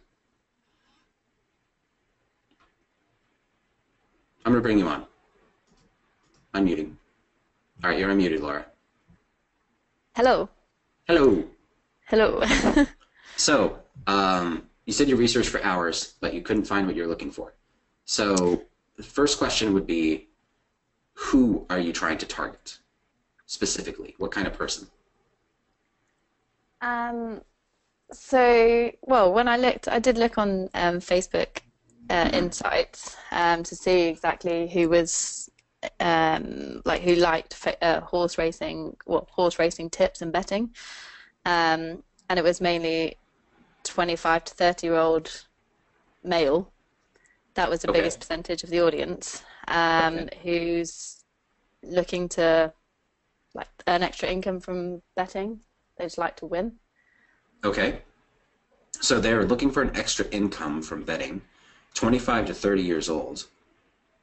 I'm going to bring you on. Unmuting. All right, you're unmuted, Laura. Hello. Hello. Hello. So, you said you researched for hours, but you couldn't find what you're looking for. So the first question would be, who are you trying to target specifically? What kind of person? Well, when I did look on Facebook Insights to see exactly who was who liked horse racing tips and betting, and it was mainly 25 to 30-year-old male. That was the biggest percentage of the audience, who's looking to earn extra income from betting. They just like to win. Okay. So they're looking for an extra income from betting, 25 to 30 years old.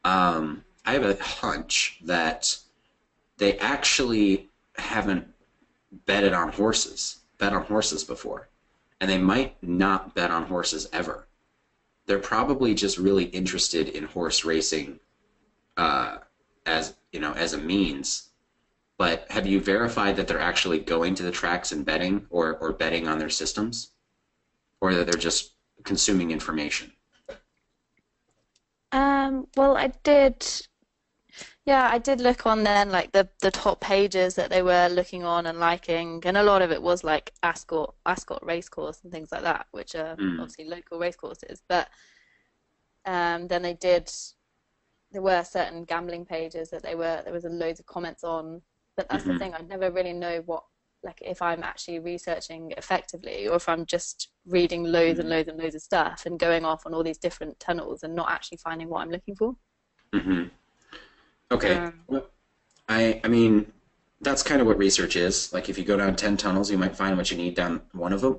I have a hunch that they actually haven't bet on horses before, and they might not bet on horses ever. They're probably just really interested in horse racing as a means. But have you verified that they're actually going to the tracks and betting, or betting on their systems, or that they're just consuming information? Well, I did look on then, the top pages that they were looking on and liking, and a lot of it was like Ascot race course and things like that, which are obviously local race courses. But then there were certain gambling pages that there was loads of comments on, but that's the thing, I'd never really know what, like, if I'm actually researching effectively or if I'm just reading loads and loads and loads of stuff and going off on all these different tunnels and not actually finding what I'm looking for. Okay. Well, I mean, that's kind of what research is. Like, if you go down 10 tunnels, you might find what you need down one of them.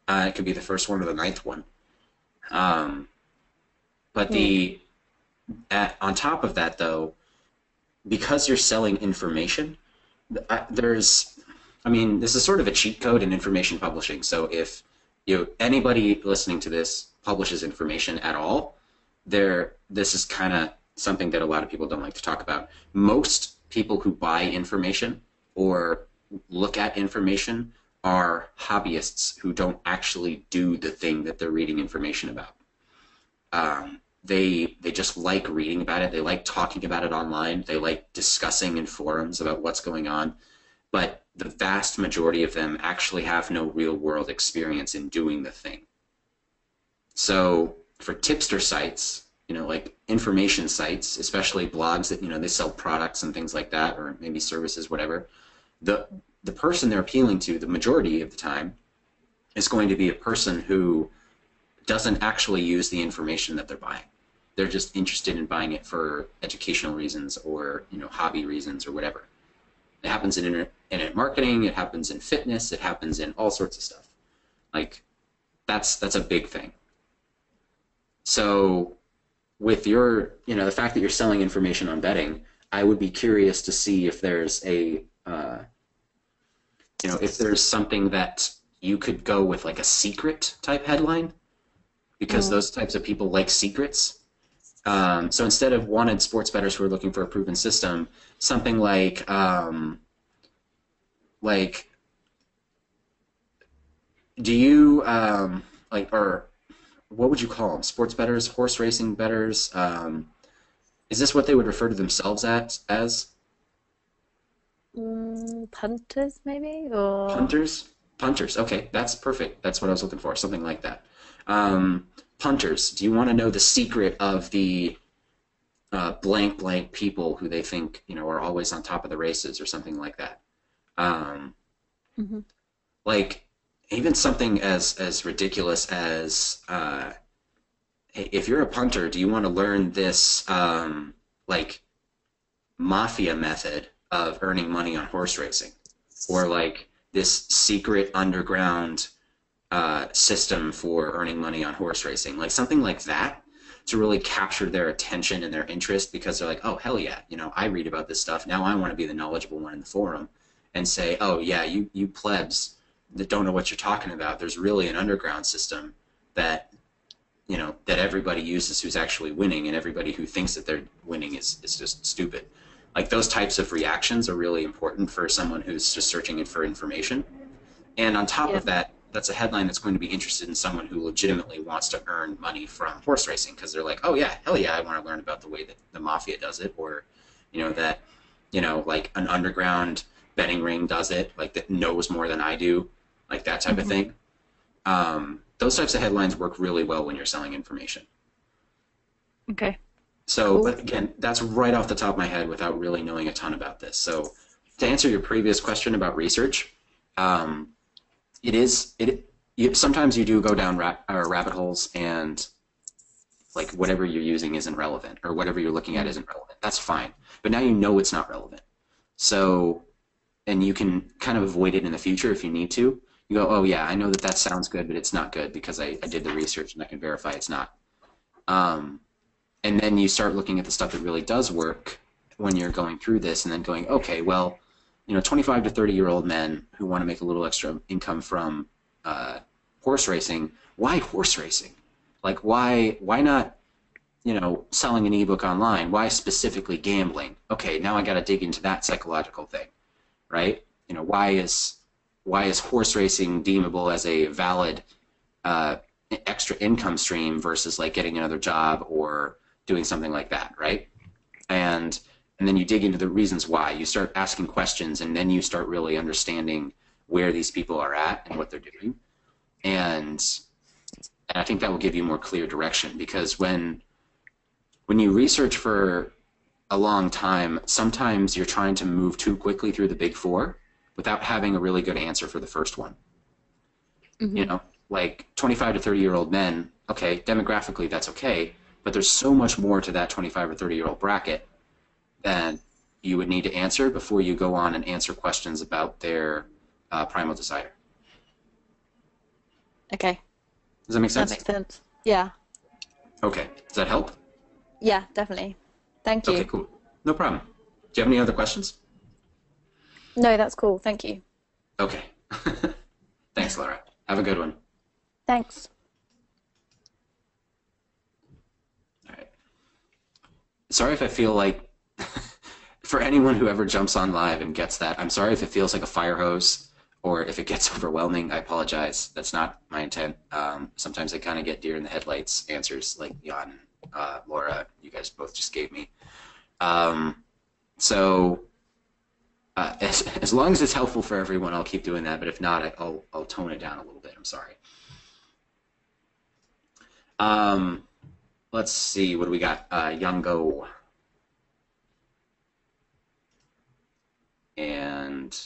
It could be the first one or the ninth one. But on top of that, though, because you're selling information, this is sort of a cheat code in information publishing. So if anybody listening to this publishes information at all, this is kind of something that a lot of people don't like to talk about. Most people who buy information or look at information are hobbyists who don't actually do the thing that they're reading information about. They just like reading about it. They like talking about it online. They like discussing in forums about what's going on. But the vast majority of them actually have no real-world experience in doing the thing. So for tipster sites, like information sites, especially blogs that, they sell products and things like that, or maybe services, whatever, the person they're appealing to, the majority of the time, is going to be a person who doesn't actually use the information that they're buying. They're just interested in buying it for educational reasons or, hobby reasons or whatever. It happens in internet marketing, it happens in fitness, it happens in all sorts of stuff. Like, that's a big thing. So with the fact that you're selling information on betting, I would be curious to see if there's if there's something that you could go with, like a secret type headline, because those types of people like secrets. So instead of wanted sports bettors who are looking for a proven system, something like do you or what would you call them? Sports bettors, horse racing bettors? Is this what they would refer to themselves as? Punters, maybe? Or Punters. Okay, that's perfect. That's what I was looking for. Something like that. Punters. Do you want to know the secret of the blank people who they think are always on top of the races or something like that? Like even something as ridiculous as if you're a punter, do you want to learn this like mafia method of earning money on horse racing, or like this secret underground system for earning money on horse racing, like something like that, to really capture their attention and their interest, because they're like, oh hell yeah, I read about this stuff, now I want to be the knowledgeable one in the forum and say, oh yeah, you plebs that don't know what you're talking about, there's really an underground system that that everybody uses who's actually winning, and everybody who thinks that they're winning is just stupid. Like, those types of reactions are really important for someone who's just searching for information. And on top of that, that's a headline that's going to be interested in someone who legitimately wants to earn money from horse racing, because they're like, oh yeah, hell yeah, I want to learn about the way that the mafia does it, or that like an underground betting ring does it, like that knows more than I do, like that type of thing. Those types of headlines work really well when you're selling information. Okay. So, but again, that's right off the top of my head without really knowing a ton about this. So, to answer your previous question about research, sometimes you do go down rabbit holes, and like whatever you're using isn't relevant, or whatever you're looking at isn't relevant. That's fine. But now you know it's not relevant. So, and you can kind of avoid it in the future if you need to. You go, oh yeah, I know that sounds good, but it's not good because I did the research and I can verify it's not. And then you start looking at the stuff that really does work when you're going through this, and then going, okay, well, 25 to 30-year-old men who want to make a little extra income from horse racing. Why horse racing? Like, why not, selling an ebook online? Why specifically gambling? Okay, now I got to dig into that psychological thing, right? Why is horse racing deemable as a valid extra income stream versus like getting another job or doing something like that, right? And then you dig into the reasons why. You start asking questions, and then you start really understanding where these people are at and what they're doing. And I think that will give you more clear direction, because when when you research for a long time, sometimes you're trying to move too quickly through the big four without having a really good answer for the first one. You know, like 25 to 30-year-old men, okay, demographically that's okay, but there's so much more to that 25 or 30-year-old bracket than you would need to answer before you go on and answer questions about their primal desire. Okay. Does that make sense? That makes sense. Yeah. Okay. Does that help? Yeah, definitely. Thank you. Okay, cool. No problem. Do you have any other questions? No, that's cool. Thank you. Okay. Thanks, Laura. Have a good one. Thanks. All right. Sorry if I feel like, for anyone who ever jumps on live and gets that, I'm sorry if it feels like a fire hose or if it gets overwhelming. I apologize. That's not my intent. Sometimes I kind of get deer in the headlights answers like Jan, Laura, you guys both just gave me. As long as it's helpful for everyone, I'll keep doing that. But if not, I'll tone it down a little bit. I'm sorry. Let's see. What do we got? Youngo. And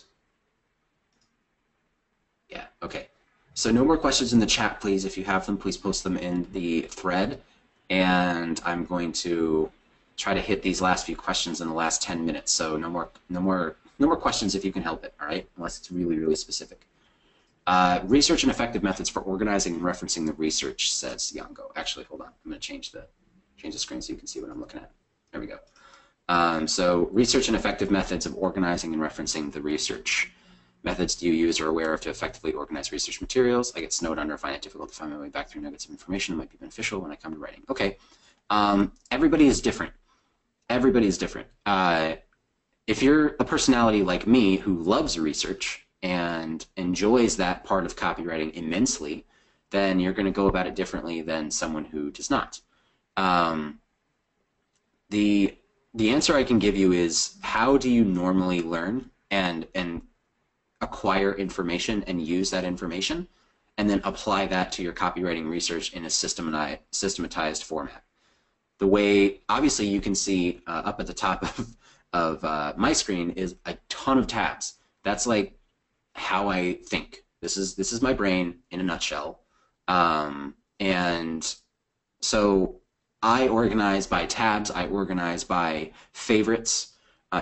yeah, okay. So no more questions in the chat, please. If you have them, please post them in the thread. And I'm going to try to hit these last few questions in the last 10 minutes. So no more questions if you can help it, all right? Unless it's really, really specific. Research and effective methods for organizing and referencing the research, says Yango. Actually, hold on. I'm going to change the screen so you can see what I'm looking at. There we go. So research and effective methods of organizing and referencing the research. Methods do you use or are aware of to effectively organize research materials? I get snowed under, find it difficult to find my way back through nuggets of information that might be beneficial when I come to writing. Okay. Everybody is different. Everybody is different. If you're a personality like me who loves research and enjoys that part of copywriting immensely, then you're going to go about it differently than someone who does not. The answer I can give you is, how do you normally learn and acquire information and use that information, and then apply that to your copywriting research in a systematized format? The way, obviously, you can see up at the top of my screen is a ton of tabs. That's like how I think. This is my brain in a nutshell. And so I organize by tabs. I organize by favorites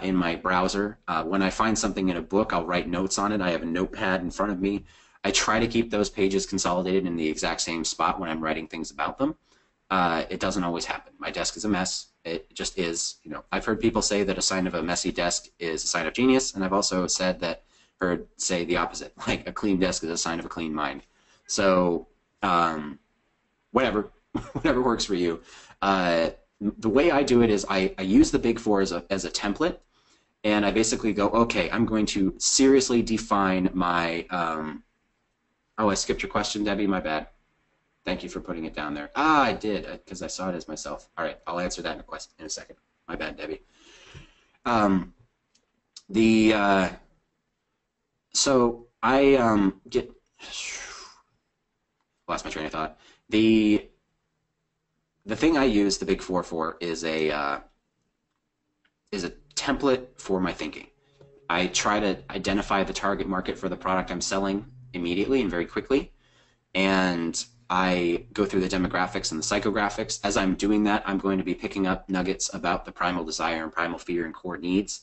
in my browser. When I find something in a book, I'll write notes on it. I have a notepad in front of me. I try to keep those pages consolidated in the exact same spot when I'm writing things about them. It doesn't always happen. My desk is a mess. It just is. You know, I've heard people say that a sign of a messy desk is a sign of genius, and I've also heard say the opposite. Like, a clean desk is a sign of a clean mind. So whatever works for you. The way I do it is I use the Big Four as a template, and I basically go, okay, I'm going to seriously define my. Oh, I skipped your question, Debbie. My bad. Thank you for putting it down there. Ah, I did, because I saw it as myself. All right, I'll answer that in a second. My bad, Debbie. So I lost my train of thought. The thing I use the Big Four for is a template for my thinking. I try to identify the target market for the product I'm selling immediately and very quickly, and I go through the demographics and the psychographics. As I'm doing that, I'm going to be picking up nuggets about the primal desire and primal fear and core needs.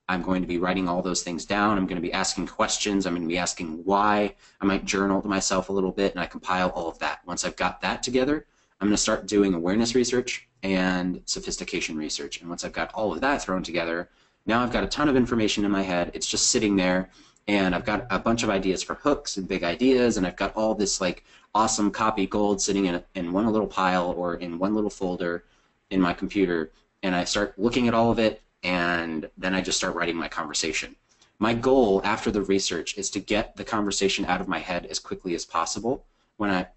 I'm going to be writing all those things down. I'm going to be asking questions. I'm going to be asking why. I might journal to myself a little bit, and I compile all of that. Once I've got that together, I'm going to start doing awareness research and sophistication research. And once I've got all of that thrown together, now I've got a ton of information in my head. It's just sitting there, and I've got a bunch of ideas for hooks and big ideas, and I've got all this like awesome copy gold sitting in one little pile or in one little folder in my computer, and I start looking at all of it, and then I just start writing my conversation. My goal after the research is to get the conversation out of my head as quickly as possible. When I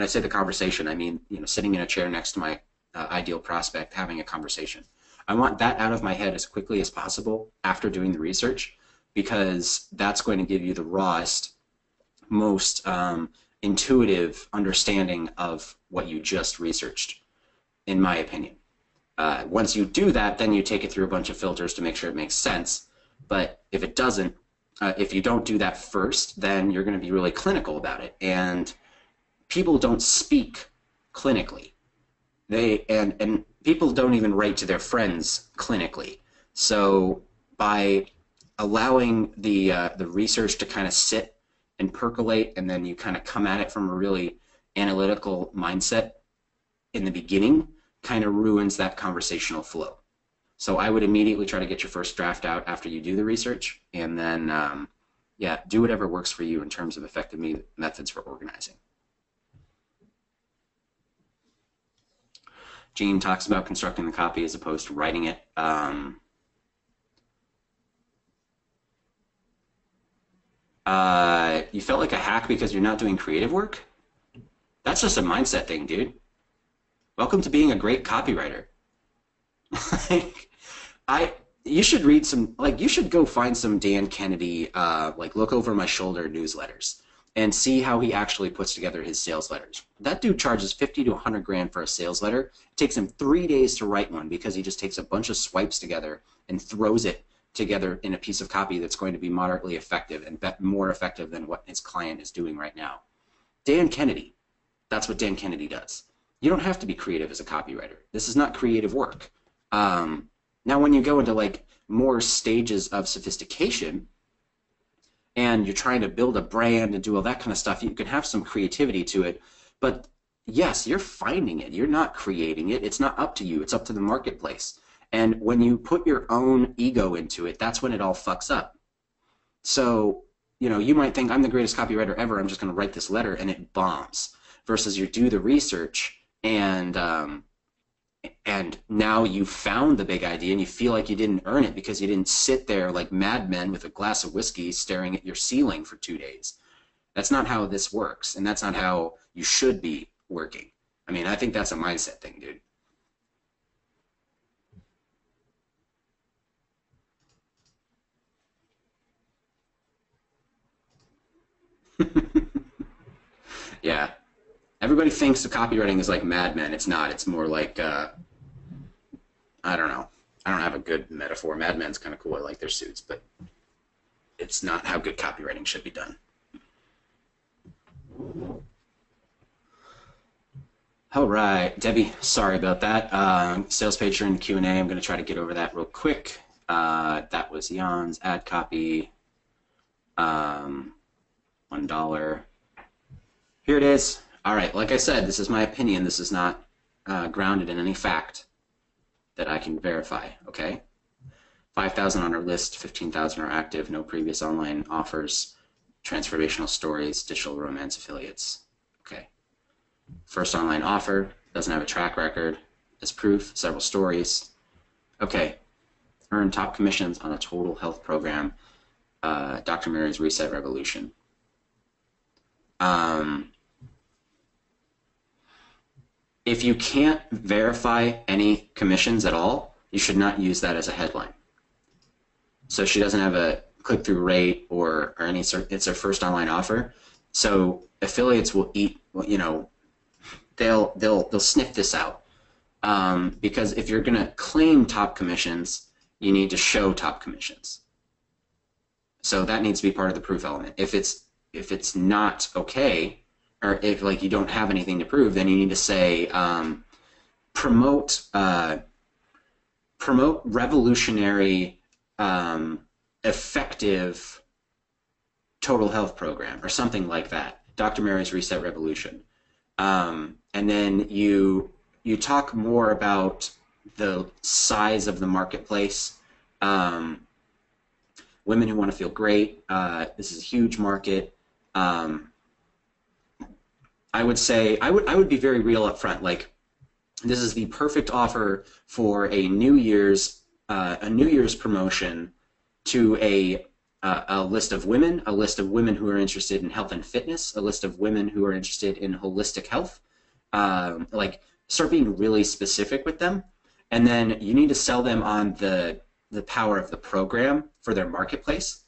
say the conversation, I mean, you know, sitting in a chair next to my ideal prospect, having a conversation. I want that out of my head as quickly as possible after doing the research, because that's going to give you the rawest, most intuitive understanding of what you just researched, in my opinion. Once you do that, then you take it through a bunch of filters to make sure it makes sense. But if it doesn't, if you don't do that first, then you're going to be really clinical about it. And people don't speak clinically. And people don't even write to their friends clinically. So by allowing the research to kind of sit and percolate, and then you kind of come at it from a really analytical mindset in the beginning, kind of ruins that conversational flow. So I would immediately try to get your first draft out after you do the research, and then yeah, do whatever works for you in terms of effective methods for organizing. Gene talks about constructing the copy as opposed to writing it. You felt like a hack because you're not doing creative work? That's just a mindset thing, dude. Welcome to being a great copywriter. You should read some, you should go find some Dan Kennedy, look over my shoulder newsletters and see how he actually puts together his sales letters. That dude charges 50 to 100 grand for a sales letter. It takes him 3 days to write one because he just takes a bunch of swipes together and throws it together in a piece of copy that's going to be moderately effective and more effective than what his client is doing right now. Dan Kennedy, that's what Dan Kennedy does. You don't have to be creative as a copywriter. This is not creative work. Now when you go into more stages of sophistication and you're trying to build a brand and do all that kind of stuff, you can have some creativity to it. But yes, you're finding it. You're not creating it. It's not up to you. It's up to the marketplace. And when you put your own ego into it, that's when it all fucks up. So, you might think, I'm the greatest copywriter ever, I'm just going to write this letter, and it bombs. Versus you do the research, and now you found the big idea, and you feel like you didn't earn it because you didn't sit there like madmen with a glass of whiskey staring at your ceiling for 2 days. That's not how this works, and that's not how you should be working. I mean, I think that's a mindset thing, dude. Yeah. Everybody thinks the copywriting is like Mad Men. It's not. It's more like, I don't know. I don't have a good metaphor. Mad Men's kind of cool. I like their suits, but it's not how good copywriting should be done. All right. Debbie, sorry about that. Sales page during the Q&A. I'm going to try to get over that real quick. That was Jan's ad copy. $1. Here it is. All right, like I said, this is my opinion. This is not grounded in any fact that I can verify, okay? 5,000 on our list, 15,000 are active, no previous online offers, transformational stories, digital romance affiliates, okay. First online offer, doesn't have a track record. As proof, several stories. Okay, earn top commissions on a total health program, Dr. Mary's Reset Revolution. If you can't verify any commissions at all, you should not use that as a headline. So she doesn't have a click-through rate or any sort. It's her first online offer. So affiliates will eat. They'll sniff this out because if you're going to claim top commissions, you need to show top commissions. So that needs to be part of the proof element. If it's not okay, or if you don't have anything to prove, then you need to say promote revolutionary effective total health program or something like that. Dr. Mary's Reset Revolution, and then you talk more about the size of the marketplace. Women who want to feel great. This is a huge market. I would say I would be very real up front. This is the perfect offer for a New Year's promotion to a list of women, who are interested in health and fitness, a list of women who are interested in holistic health. Start being really specific with them, and then you need to sell them on the power of the program for their marketplace.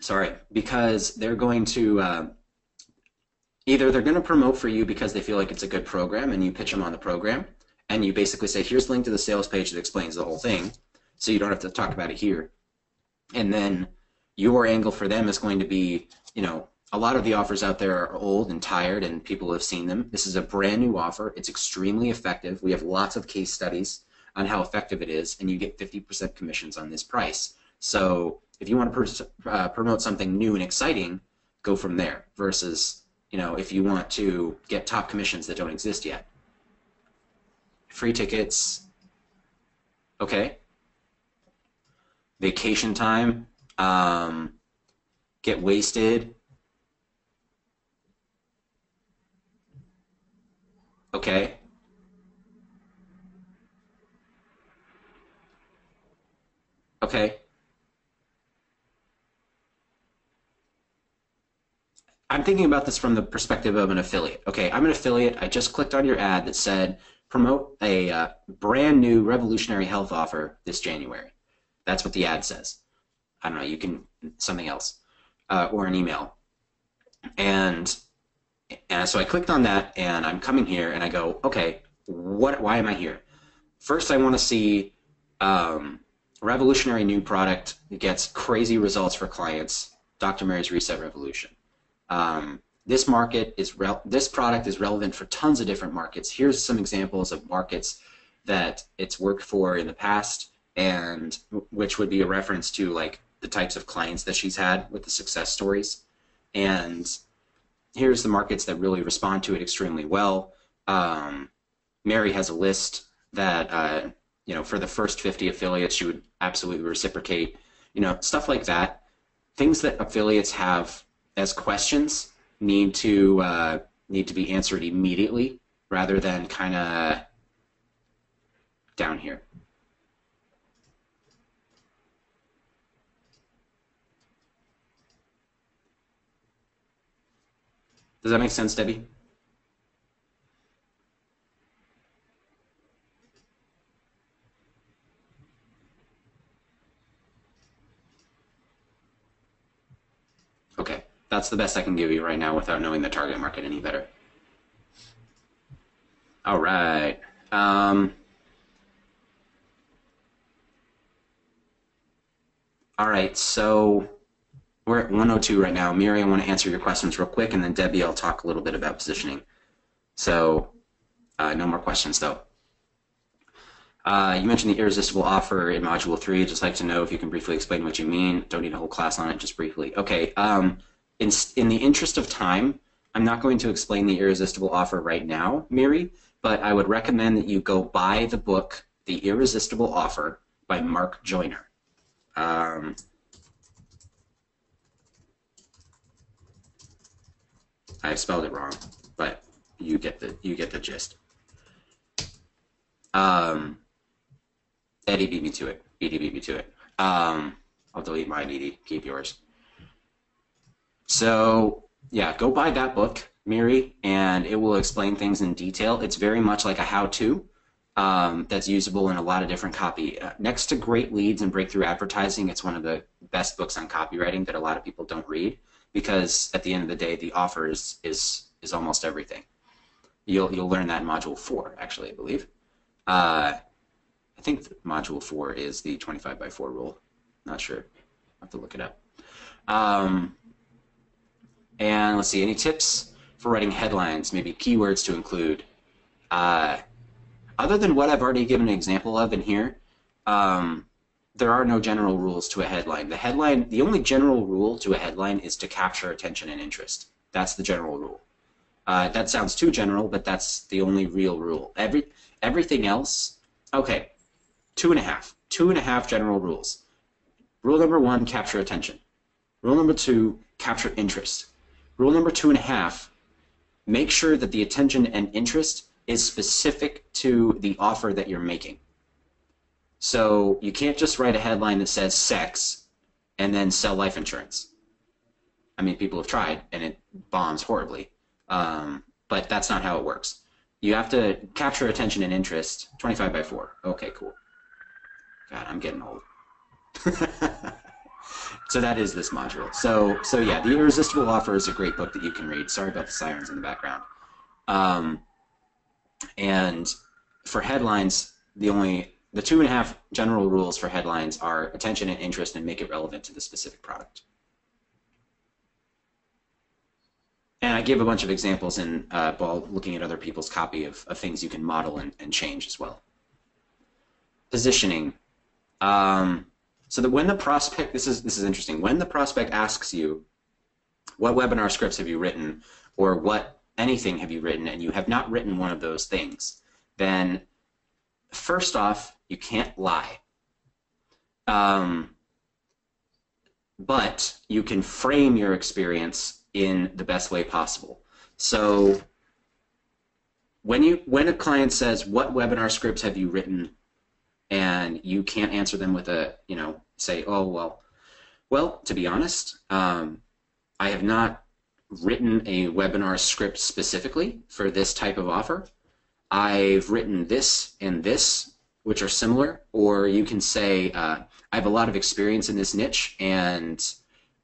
Sorry, because they're going to either they're going to promote for you because they feel like it's a good program and you pitch them on the program, and you basically say, here's the link to the sales page that explains the whole thing, so you don't have to talk about it here. And then your angle for them is going to be, you know, a lot of the offers out there are old and tired, and people have seen them. This is a brand new offer. It's extremely effective. We have lots of case studies on how effective it is, and you get 50% commissions on this price. So if you want to promote something new and exciting, go from there, versus, you know, if you want to get top commissions that don't exist yet. Free tickets, okay. Vacation time, get wasted. Okay. Okay. I'm thinking about this from the perspective of an affiliate. Okay, I'm an affiliate. I just clicked on your ad that said promote a brand new revolutionary health offer this January. That's what the ad says. I don't know, you can, something else, or an email. And so I clicked on that, and I'm coming here, and I go, okay, why am I here? First, I want to see revolutionary new product that gets crazy results for clients, Dr. Mary's Reset Revolution. This product is relevant for tons of different markets. Here's some examples of markets that it's worked for in the past, and which would be a reference to like the types of clients that she's had with the success stories. And here's the markets that really respond to it extremely well. Mary has a list that, you know, for the first 50 affiliates, she would absolutely reciprocate, you know, stuff like that. Things that affiliates have as questions need to be answered immediately rather than kind of down here. Does that make sense, Debbie? Okay, that's the best I can give you right now without knowing the target market any better. All right. All right, so we're at 102 right now. Miri, I want to answer your questions real quick, and then Debbie, I'll talk a little bit about positioning. So no more questions, though. You mentioned the irresistible offer in Module 3. I'd just like to know if you can briefly explain what you mean. Don't need a whole class on it, just briefly. Okay, in the interest of time, I'm not going to explain the irresistible offer right now, Miri, but I would recommend that you go buy the book, The Irresistible Offer by Mark Joyner. I spelled it wrong, but you get the gist. Eddie beat me to it. Edie beat me to it. I'll delete mine, Edie. Keep yours. So yeah, go buy that book, Miri, and it will explain things in detail. It's very much like a how-to that's usable in a lot of different copy. Next to Great Leads and Breakthrough Advertising, it's one of the best books on copywriting that a lot of people don't read, because at the end of the day, the offer is almost everything. You'll learn that in Module 4, actually, I believe. I think Module 4 is the 25 by 4 rule. Not sure. I'll have to look it up. And let's see, any tips for writing headlines, maybe keywords to include? Other than what I've already given an example of in here, there are no general rules to a headline. The only general rule to a headline is to capture attention and interest. That's the general rule. That sounds too general, but that's the only real rule. Everything else, okay, 2.5. 2.5 general rules. Rule number 1, capture attention. Rule number 2, capture interest. Rule number 2.5, make sure that the attention and interest is specific to the offer that you're making. So you can't just write a headline that says sex and then sell life insurance. I mean, people have tried, and it bombs horribly. But that's not how it works. You have to capture attention and interest. 25 by 4. Okay, cool. God, I'm getting old. So that is this module. So yeah, The Irresistible Offer is a great book that you can read. Sorry about the sirens in the background. And for headlines, the 2.5 general rules for headlines are attention and interest and make it relevant to the specific product. And I give a bunch of examples while looking at other people's copy of things you can model and change as well. Positioning. So that when the prospect, this is interesting, when the prospect asks you, what webinar scripts have you written, or what anything have you written, and you have not written one of those things, then first off, you can't lie. But you can frame your experience in the best way possible. So when a client says, what webinar scripts have you written, and you can't answer them with a, say, oh, well, to be honest, I have not written a webinar script specifically for this type of offer. I've written this and this, which are similar, or you can say, I have a lot of experience in this niche, and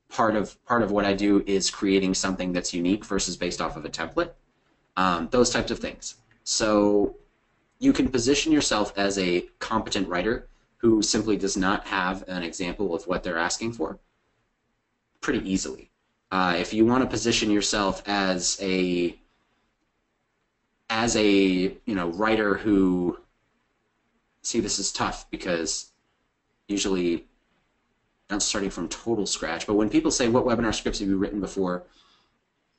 part of what I do is creating something that's unique versus based off of a template. Those types of things. So you can position yourself as a competent writer who simply does not have an example of what they're asking for pretty easily. If you want to position yourself as a writer who, see, this is tough because usually not starting from total scratch, but when people say, what webinar scripts have you written before,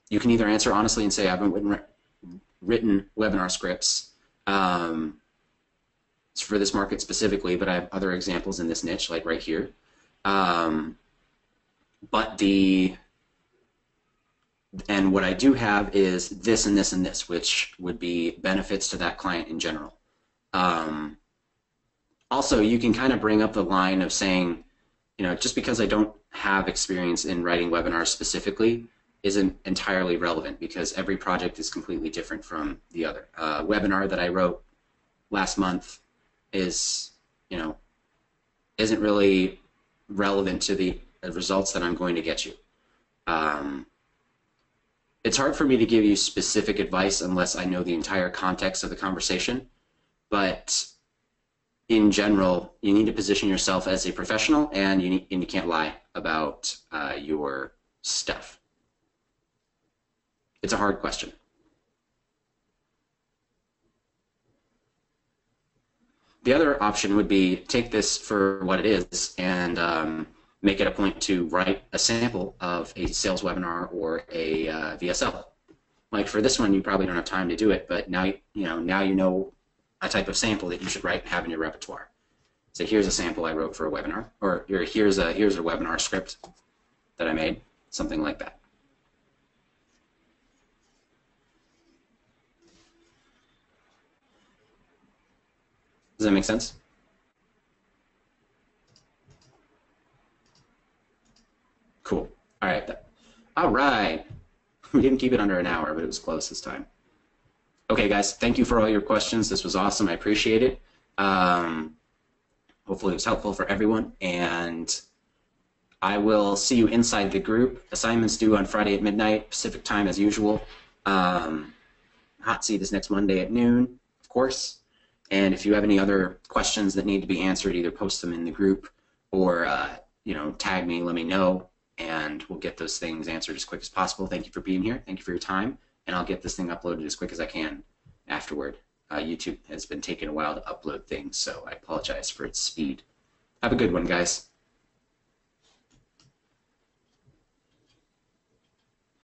you can either answer honestly and say, I haven't written webinar scripts for this market specifically, but I have other examples in this niche, like right here. And what I do have is this and this and this, which would be benefits to that client in general. Also, you can kind of bring up the line of saying, just because I don't have experience in writing webinars specifically isn't entirely relevant, because every project is completely different from the other. Webinar that I wrote last month is, isn't really relevant to the results that I'm going to get you. It's hard for me to give you specific advice unless I know the entire context of the conversation, but in general, you need to position yourself as a professional, and you can't lie about your stuff. It's a hard question. The other option would be take this for what it is and make it a point to write a sample of a sales webinar or a VSL. Like for this one, you probably don't have time to do it, but now you know a type of sample that you should write and have in your repertoire. So here's a sample I wrote for a webinar, or here's a webinar script that I made, something like that. Does that make sense? Cool. All right. All right. We didn't keep it under an hour, but it was close this time. Okay, guys. Thank you for all your questions. This was awesome. I appreciate it. Hopefully it was helpful for everyone. And I will see you inside the group. Assignments due on Friday at midnight, Pacific time as usual. Hot seat is next Monday at noon, of course. And if you have any other questions that need to be answered, either post them in the group or tag me, let me know, and we'll get those things answered as quick as possible. Thank you for being here. Thank you for your time, and I'll get this thing uploaded as quick as I can afterward. YouTube has been taking a while to upload things, so I apologize for its speed. Have a good one, guys.